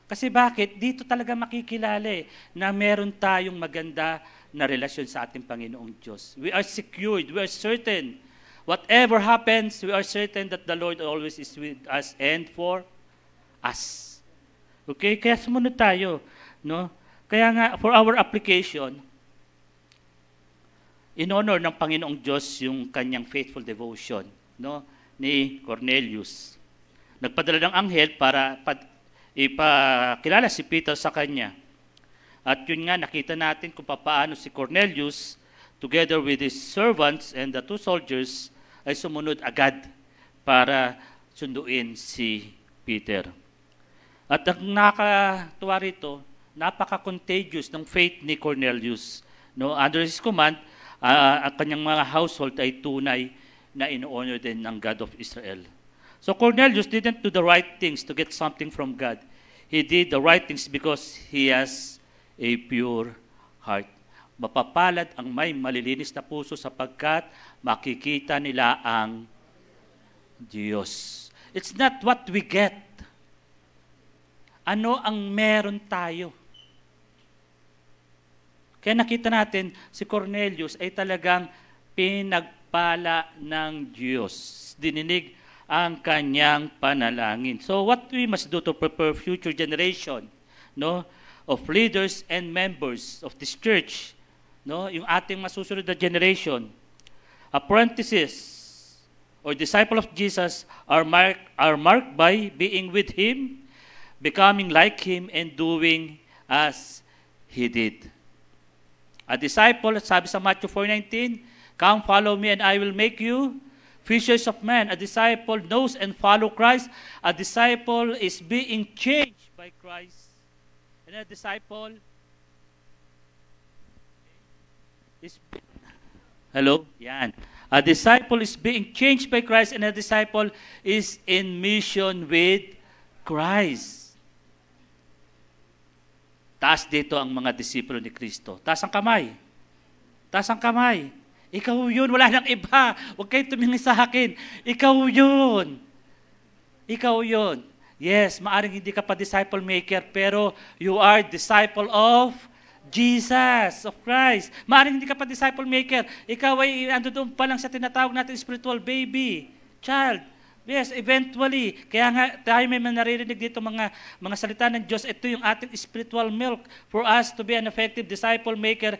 Kasi bakit? Dito talaga makikilala na meron tayong maganda na relasyon sa ating Panginoong Diyos. We are secured, we are certain. Whatever happens, we are certain that the Lord always is with us and for us. Okay? Kaya sumunod tayo. No? Kaya nga, for our application, in honor ng Panginoong Diyos yung kanyang faithful devotion ni Cornelius. Nagpadala ng anghel para ipakilala si Peter sa kanya. At yun nga, nakita natin kung paano si Cornelius, together with his servants and the 2 soldiers, ay sumunod agad para sunduin si Peter. At ang nakakatuwa rito, napaka-contagious ng faith ni Cornelius. No, under his command, ang kanyang mga household ay tunay na in-honor din ng God of Israel. So Cornelius didn't do the right things to get something from God. He did the right things because he has a pure heart. Mapapalad ang may malilinis na puso sapagkat makikita nila ang Diyos. It's not what we get. Ano ang meron tayo? Kaya nakita natin, si Cornelius ay talagang pinagpala ng Diyos. Dininig ang kanyang panalangin. So what we must do to prepare future generation, no, of leaders and members of this church, no, yung ating masusunod na generation, apprentices or disciple of Jesus are marked by being with Him, becoming like Him, and doing as He did. A disciple, sabi sa Matthew 4:19, "Come, follow me, and I will make you fishers of men." A disciple knows and follows Christ. A disciple is being changed by Christ. And a disciple is... Hello? Yan. A disciple is being changed by Christ, and a disciple is in mission with Christ. Taas dito ang mga disipulo ni Kristo. Taas ang kamay. Taas ang kamay. Ikaw yun, wala nang iba. Huwag kayo tumingin sa akin. Ikaw yun. Ikaw yun. Yes, maaring hindi ka pa disciple maker, pero you are disciple of Jesus, of Christ. Maaring hindi ka pa disciple maker. Ikaw ay ando doon pa lang sa tinatawag natin spiritual baby, child. Yes, eventually. Kaya nga tayo may naririnig dito mga salita ng Diyos. Ito yung ating spiritual milk for us to be an effective disciple maker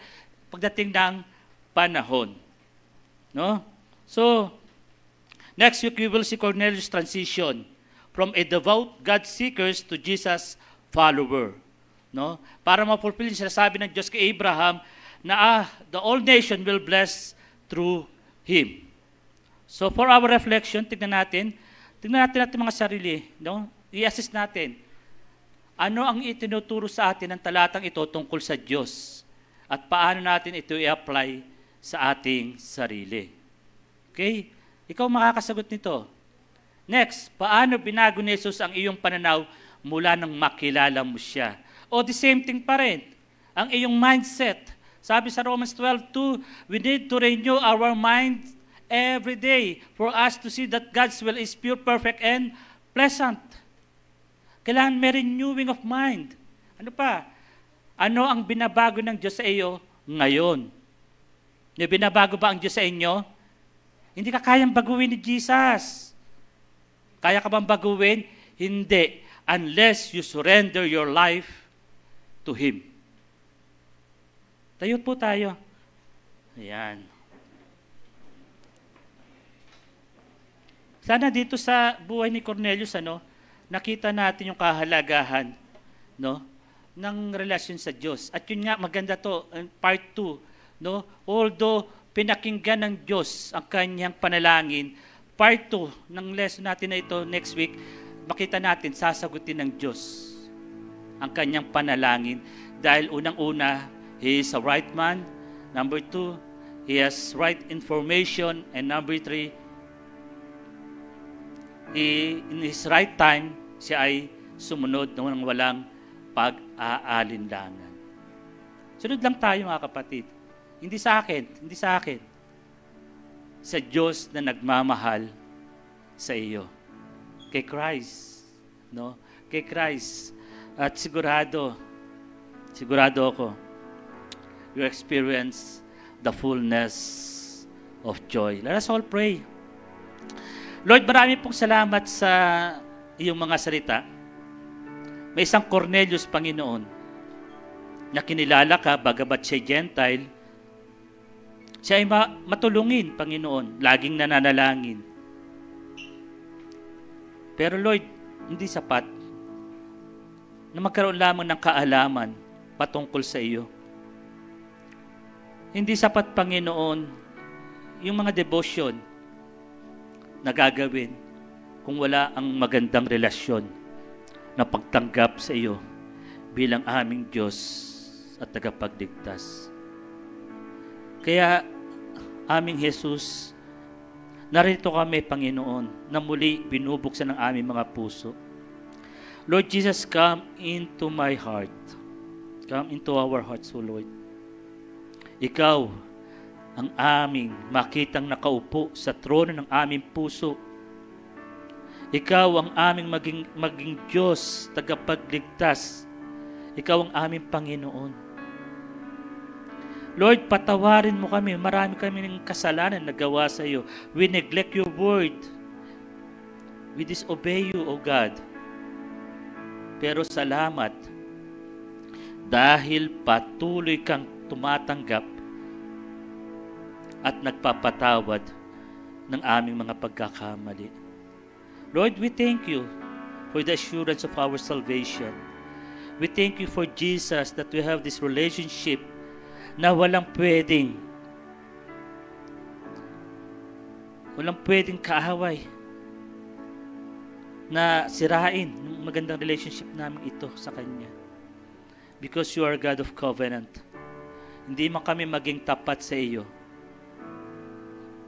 pagdating ng panahon. No? So, next week we will see Cornelius' transition from a devout God seekers to Jesus follower. No? Para ma-fulfill yung sinasabi ng Diyos kay Abraham na the whole nation will bless through him. So for our reflection, tignan natin mga sarili, no? I-assess natin. Ano ang itinuturo sa atin ng talatang ito tungkol sa Diyos? At paano natin ito i-apply sa ating sarili? Okay? Ikaw makakasagot nito. Next, paano binago ni Jesus ang iyong pananaw mula nang makilala mo siya? O the same thing pa rin, ang iyong mindset. Sabi sa Romans 12:2, we need to renew our mind every day for us to see that God's will is pure, perfect, and pleasant. Kailangan may renewing of mind. Ano pa? Ano ang binabago ng Diyos sa iyo ngayon? May binabago ba ang Diyos sa inyo? Hindi ka kayang baguhin ni Jesus. Kaya ka bang baguhin? Hindi. Unless you surrender your life to Him. Tayo po tayo. Ayan. Sana dito sa buhay ni Cornelius, nakita natin yung kahalagahan, ng relasyon sa Diyos. At yun nga, maganda to, part 2, although pinakinggan ng Diyos ang kanyang panalangin, part 2 ng lesson natin na ito next week, makita natin, sasagutin ng Diyos ang kanyang panalangin. Dahil unang-una, He is a right man. Number 2, He has right information. And number 3, in His right time, siya ay sumunod ng walang pag-aalinlangan. Sunod lang tayo mga kapatid. Hindi sa akin. Sa Diyos na nagmamahal sa iyo. Kay Christ. Kay Christ. At sigurado ako, you experience the fullness of joy. Let us all pray. Lord, marami pong salamat sa iyong mga salita. May isang Cornelius, Panginoon, na kinilala ka, bagamat siya Gentile, siya ay matulungin, Panginoon, laging nananalangin. Pero Lord, hindi sapat na magkaroon lamang ng kaalaman patungkol sa iyo. Hindi sapat, Panginoon, yung mga devotion na gagawin kung wala ang magandang relasyon na pagtanggap sa iyo bilang aming Diyos at tagapagligtas. Kaya, aming Jesus, narito kami, Panginoon, na muli binubuksan ng aming mga puso. Lord Jesus, come into my heart. Come into our hearts, O Lord. Ikaw ang aming makitang nakaupo sa trono ng aming puso. Ikaw ang aming maging Diyos, tagapagligtas. Ikaw ang aming Panginoon. Lord, patawarin mo kami. Marami kami ng kasalanan na gawa sa iyo. We neglect your word. We disobey you, O God. Pero salamat dahil patuloy kang tumatanggap at nagpapatawad ng aming mga pagkakamali. Lord, we thank you for the assurance of our salvation. We thank you for Jesus that we have this relationship na walang pwedeng kaaway na sirain yung magandang relationship namin ito sa Kanya. Because you are God of covenant. Hindi man kami maging tapat sa iyo.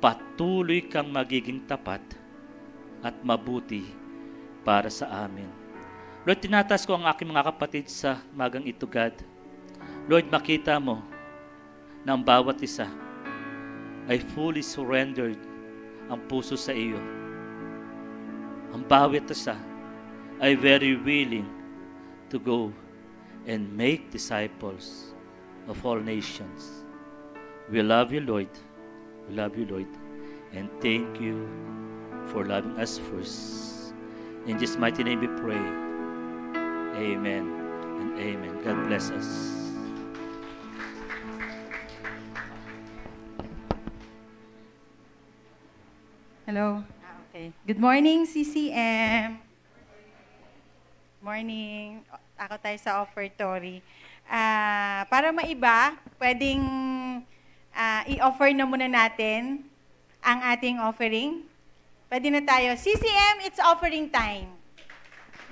Patuloy kang magiging tapat at mabuti para sa amin. Lord, tinatas ko ang aking mga kapatid sa magang ito, God. Lord, makita mo na ang bawat isa ay fully surrendered ang puso sa iyo. Ang bawat isa ay very willing to go and make disciples of all nations. We love you, Lord. We love you, Lord. And thank you for loving us first. In Jesus' mighty name we pray. Amen and amen. God bless us. Hello. Okay. Good morning, CCM. Morning. Ako tayo sa offertory. Para maiba, pwedeng i-offer na muna natin ang ating offering. Pwede na tayo. CCM, it's offering time.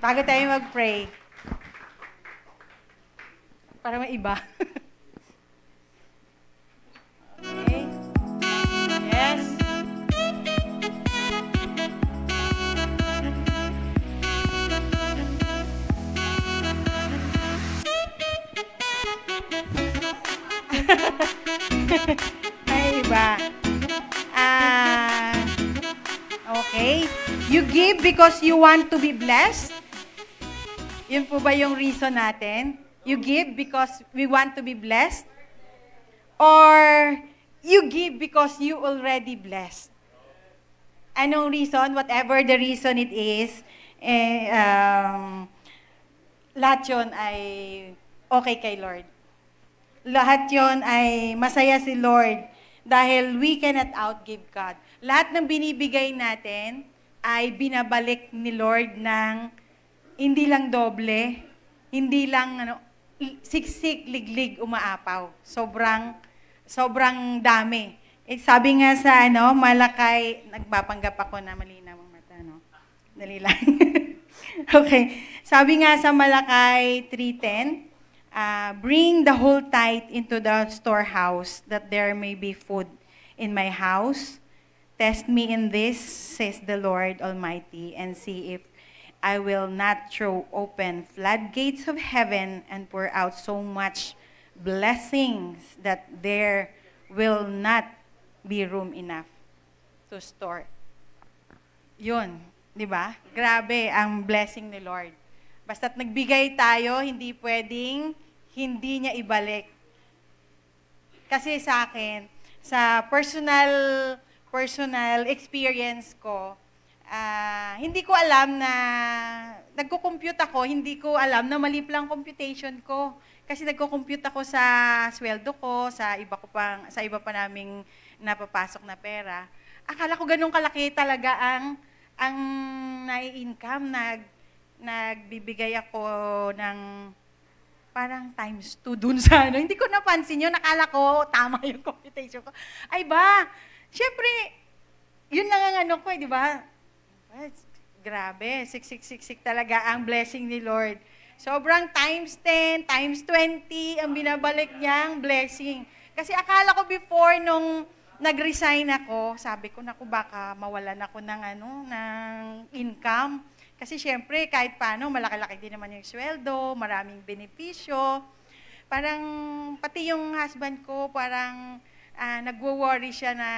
Bago tayo mag-pray. Para maiba. Okay. Yes. Ay, iba. Okay. You give because you want to be blessed? Yun po ba yung reason natin? You give because we want to be blessed? Or you give because you already blessed? Anong reason? Whatever the reason it is, lahat yun ay okay kay Lord. Lahat yon ay masaya si Lord dahil we cannot outgive God. Lahat ng binibigay natin ay binabalik ni Lord ng hindi lang doble, hindi lang siksik, liglig, umaapaw. Sobrang dami. Sabi nga sa Malakay, nagpapanggap ako na malinaw ang mata, no? Dali lang. Okay. Sabi nga sa Malakay 3:10, bring the whole tithe into the storehouse, that there may be food in my house. Test me in this, says the Lord Almighty, and see if I will not throw open floodgates of heaven and pour out so much blessings that there will not be room enough to store. Yun, di ba? Grabe ang blessing ni Lord. Basta't nagbigay tayo, hindi pwedeng hindi niya ibalik. Kasi sa akin, sa personal experience ko, hindi ko alam na, nagko-compute ako, hindi ko alam na mali lang computation ko. Kasi nagko-compute ako sa sweldo ko, sa iba pa naming napapasok na pera. Akala ko ganun kalaki talaga ang nai-income, nagbibigay ako ng parang times 2 dun sa Hindi ko napansin yun. Nakala ko, tama yung computation ko. Ay ba, syempre, yun lang ang di ba? Grabe, siksik talaga ang blessing ni Lord. Sobrang times 10, times 20 ang binabalik niyang blessing. Kasi akala ko before nung nag-resign ako, sabi ko, naku, baka mawalan ako ng, ng income. Kasi syempre, kahit paano, malaki-laki din naman yung sweldo, maraming benepisyo. Parang, pati yung husband ko, parang nagwo-worry siya na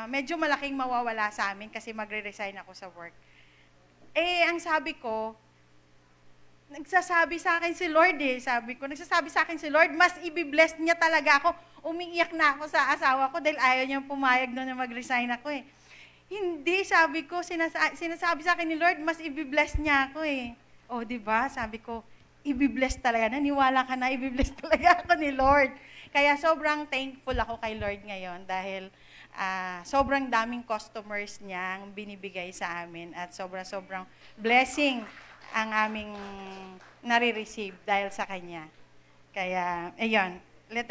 medyo malaking mawawala sa amin kasi magre-resign ako sa work. Ang sabi ko, nagsasabi sa akin si Lord nagsasabi sa akin si Lord, mas ibibless niya talaga ako. Umiiyak na ako sa asawa ko dahil ayaw niyang pumayag na mag-resign ako Hindi, sabi ko, sinasabi sa akin ni Lord, mas ibibless niya ako di ba? Sabi ko, ibibless talaga. Naniwala ka na, ibibless talaga ako ni Lord. Kaya sobrang thankful ako kay Lord ngayon dahil sobrang daming customers niya ang binibigay sa amin at sobrang blessing ang aming nare-receive dahil sa Kanya. Kaya, ayun, let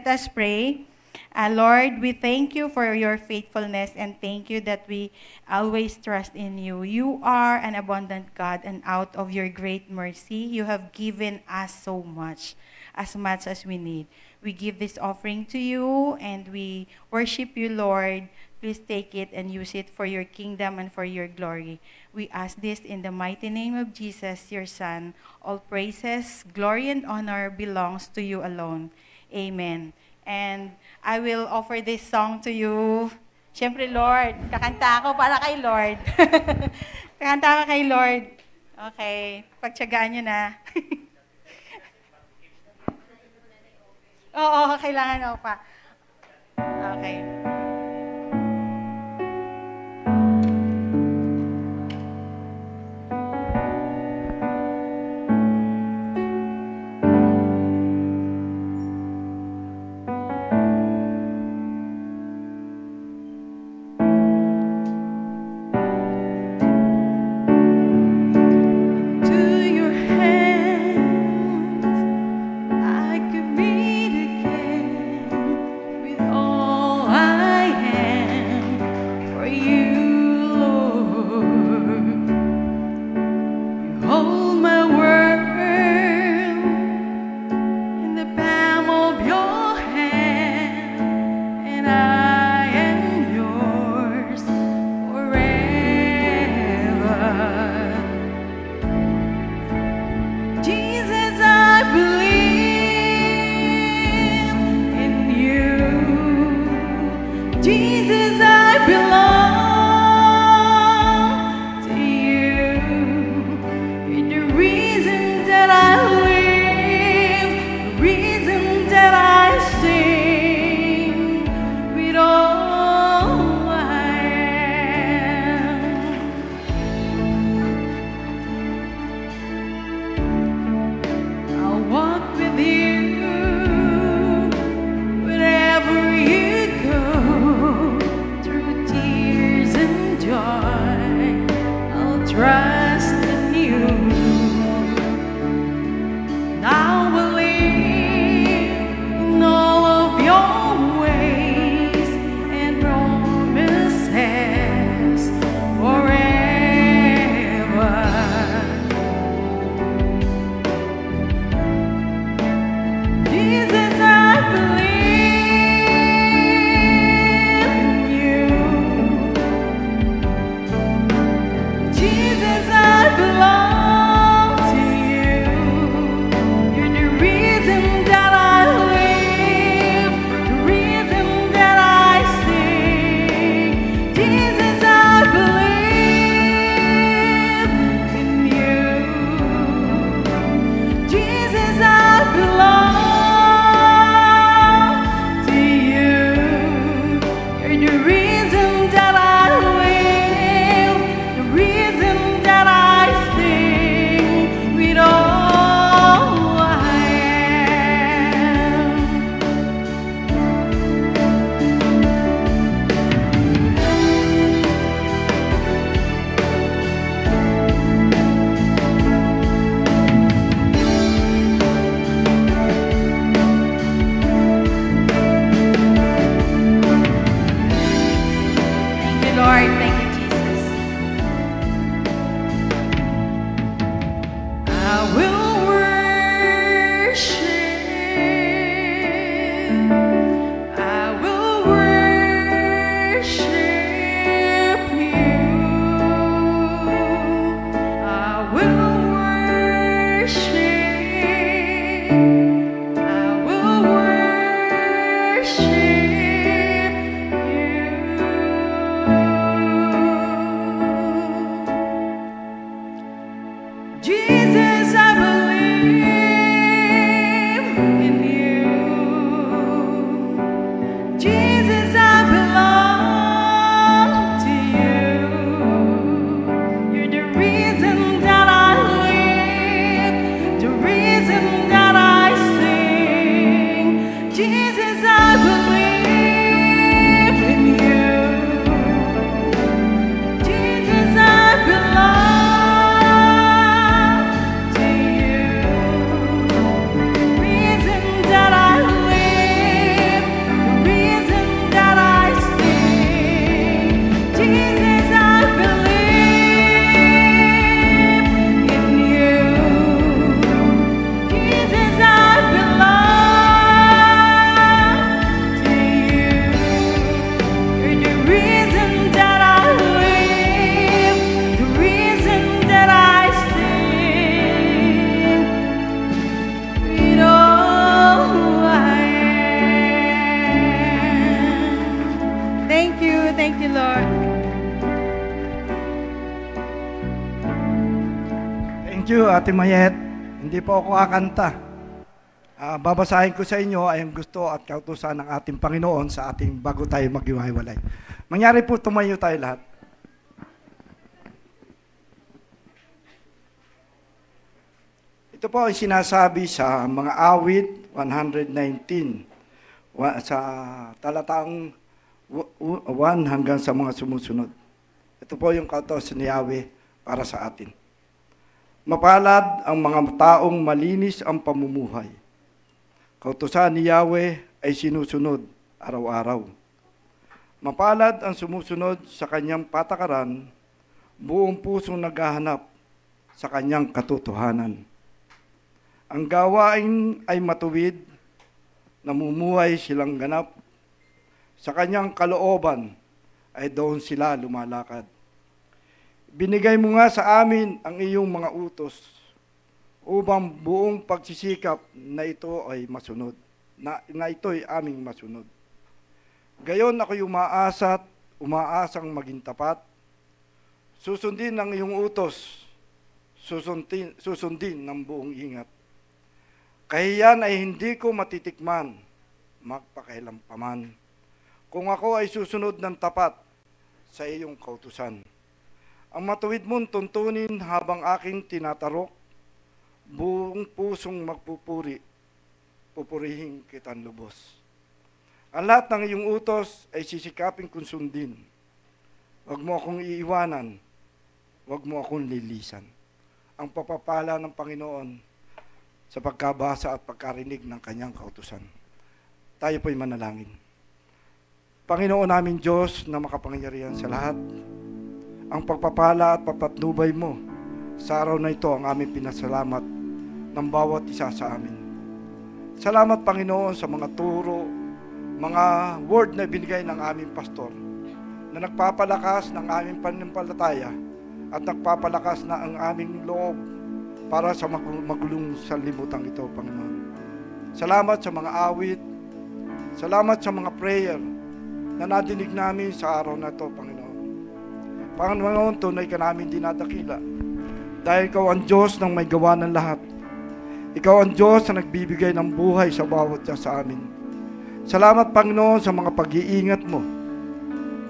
us pray. Lord, we thank you for your faithfulness and thank you that we always trust in you. You are an abundant God, and out of your great mercy, you have given us so much as we need. We give this offering to you and we worship you, Lord. Please take it and use it for your kingdom and for your glory. We ask this in the mighty name of Jesus, your Son. All praises, glory, and honor belongs to you alone. Amen. And I will offer this song to you. Siyempre, Lord, kakanta ako para kay Lord. Kakanta ako kay Lord. Okay, pagtyagaan nyo na. Oo, kailangan ako pa. Okay. I Thank you, Ate Mayet. Hindi po ako kakanta. Babasahin ko sa inyo ay ang gusto at kautusan ng ating Panginoon sa ating bago tayo maghiwa-hiwalay. Mangyari po, tumayo tayo lahat. Ito po ay sinasabi sa mga awit 119, sa talataang 1 hanggang sa mga sumusunod. Ito po yung kautusan ni Yahweh para sa atin. Mapalad ang mga taong malinis ang pamumuhay. Kautusan ni Yahweh ay sinusunod araw-araw. Mapalad ang sumusunod sa kanyang patakaran, buong pusong naghahanap sa kanyang katotohanan. Ang gawain ay matuwid, namumuhay silang ganap. Sa kanyang kalooban ay doon sila lumalakad. Binigay mo nga sa amin ang iyong mga utos upang buong pagsisikap na ito ay masunod, na ito ay aming masunod. Gayon ako'y umaasang maging tapat, susundin ang iyong utos, susundin ng buong ingat. Kahiyan ay hindi ko matitikman, magpakailampaman, kung ako ay susunod ng tapat sa iyong kautusan. Ang matuwid mong tuntunin habang aking tinatarok, buong pusong magpupuri, pupurihin kitang lubos. Ang lahat ng iyong utos ay sisikapin kong sundin. Huwag mo akong iiwanan, huwag mo akong lilisan. Ang papapala ng Panginoon sa pagkabasa at pagkarinig ng kanyang kautusan. Tayo po'y manalangin. Panginoon namin Diyos na makapangyarihan sa lahat, ang pagpapala at papatnubay mo sa araw na ito ang aming pinasalamat ng bawat isa sa amin. Salamat Panginoon sa mga turo, mga word na binigay ng aming pastor na nagpapalakas ng aming pananampalataya at nagpapalakas na ang aming loob para sa magulong sanlibutan ito, Panginoon. Salamat sa mga awit, salamat sa mga prayer na nadinig namin sa araw na ito, Panginoon. Panginoon, tunay ka namin dinadakila dahil ikaw ang Diyos ng may gawa ng lahat. Ikaw ang Diyos na nagbibigay ng buhay sa bawat isa sa amin. Salamat, Panginoon, sa mga pag-iingat mo,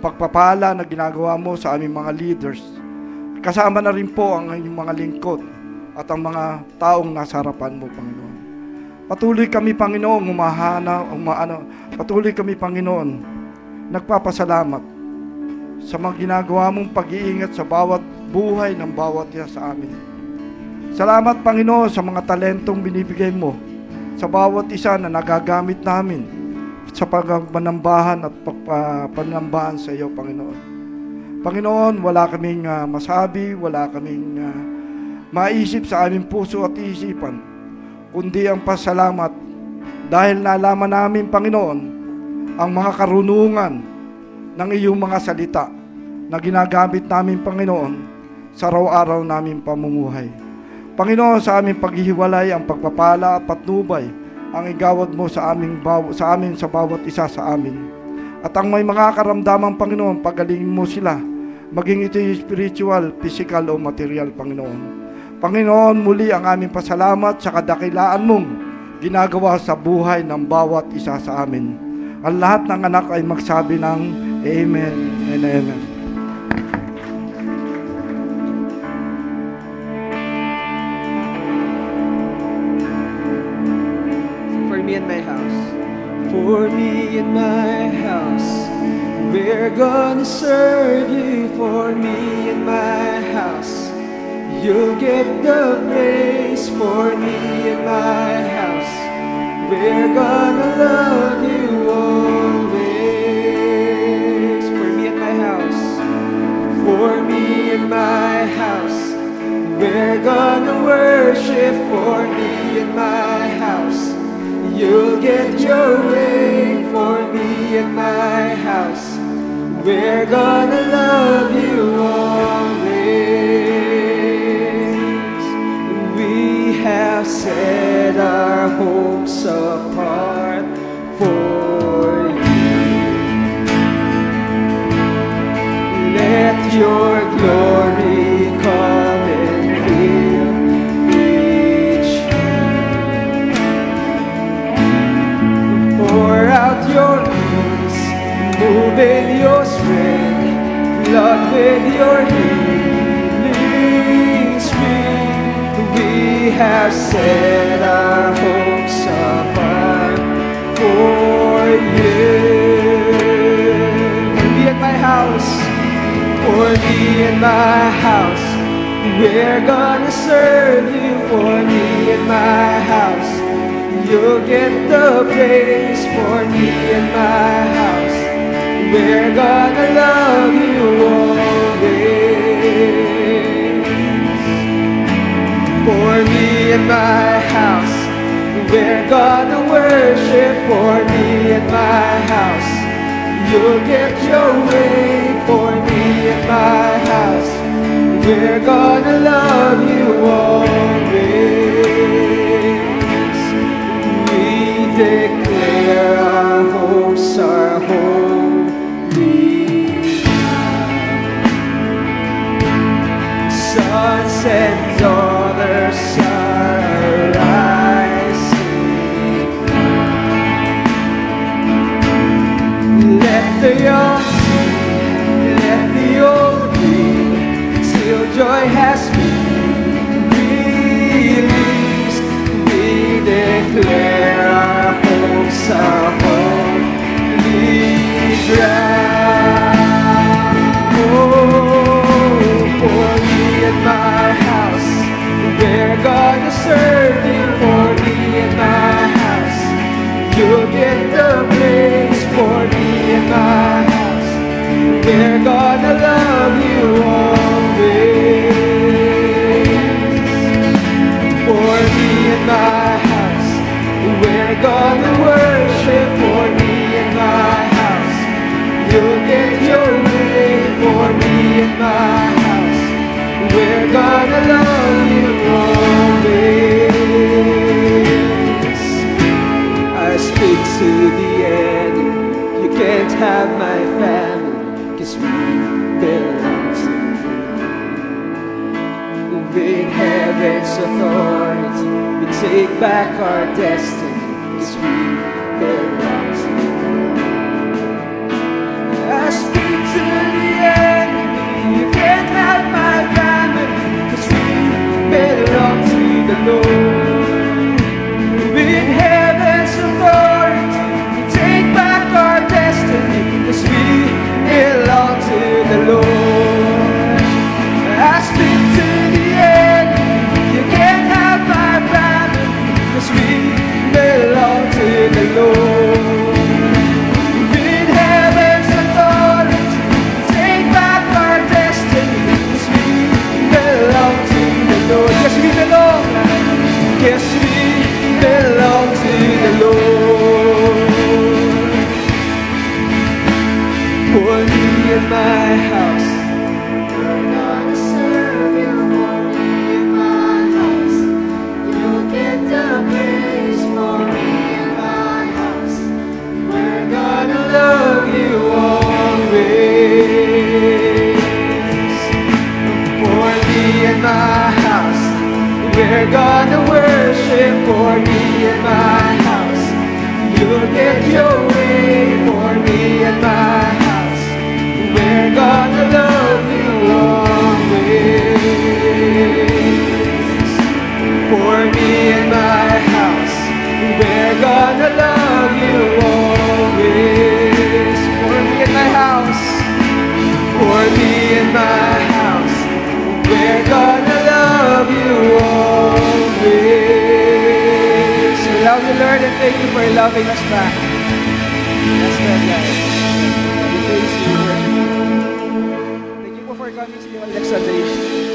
pagpapala na ginagawa mo sa aming mga leaders. Kasama na rin po ang inyong mga lingkod at ang mga taong nasa harapan mo, Panginoon. Patuloy kami, Panginoon, patuloy kami, Panginoon, nagpapasalamat sa mga ginagawa mong pag-iingat sa bawat buhay ng bawat isa sa amin. Salamat, Panginoon, sa mga talentong binibigay mo sa bawat isa na nagagamit namin sa pagpanambahan at panambahan sa iyo, Panginoon. Panginoon, wala kaming masabi, wala kaming maisip sa aming puso at isipan, kundi ang pasalamat dahil nalaman namin, Panginoon, ang mga karunungan ng iyong mga salita na ginagamit namin, Panginoon, sa araw-araw namin pamumuhay. Panginoon, sa aming paghihiwalay, ang pagpapala at patnubay, ang igawad mo sa amin sa bawat isa sa amin. At ang may mga karamdaman, Panginoon, pagalingin mo sila, maging ito spiritual, physical o material, Panginoon. Panginoon, muli ang aming pasalamat sa kadakilaan mong ginagawa sa buhay ng bawat isa sa amin. Ang lahat ng anak ay magsabi ng Amen and Amen. For me and my house. For me and my house, we're gonna serve you. For me and my house, you'll get the praise. For me and my house, we're gonna love you always. For me and my house, for me and my house, we're gonna worship. For me and my house, you'll get your way. For me and my house, we're gonna love you always. We have set our hopes apart for you. Let your glory come and fill have set our hopes apart for you. For me and my house, for me and my house, we're gonna serve you. For me and my house, you'll get the praise. For me and my house, we're gonna love you always. For me and my house, we're gonna worship. For me and my house, you'll get your way. For me and my house, we're gonna love you always. We declare our hopes are holy. Sons and daughters are rising. Let the young sing, let the old dream, till joy has been released. We declare our hopes are holy ground. Oh, for me and my house, we're gonna serve you. For me and my house, you'll get the praise. For me and my house, we're gonna love you always. For me and my house, we're gonna worship. For me and my house, you'll get your way. For me and my house, we're gonna love you always. I speak to the enemy, you can't have my family, 'cause we belong to you. With heaven's authority, we take back our destiny, 'cause we belong to you. I speak to the enemy, you can't have my family, 'cause we belong to the Lord. With heaven's authority, we take back our destiny, 'cause we belong to the Lord. I speak to the enemy, you can't have my family, 'cause we belong to the Lord. With heaven's authority, take back our destiny, 'cause we belong to the Lord. Yes, we belong. Yes, we belong to the Lord. For me and my house, We're gonna serve you. For me and my house, you'll get the praise. For me and my house, we're gonna love you always. For me and my house, we're gonna worship. For me and my house, you'll get your way. For me and my house, we're gonna love you always. For me and my house, we're gonna love you always. For me and my house, for me and my house, we're gonna love you always. We love you, Lord, and thank you for loving us back. That's the life. We praise you, Lord. Thank you po for coming to the Alexandria.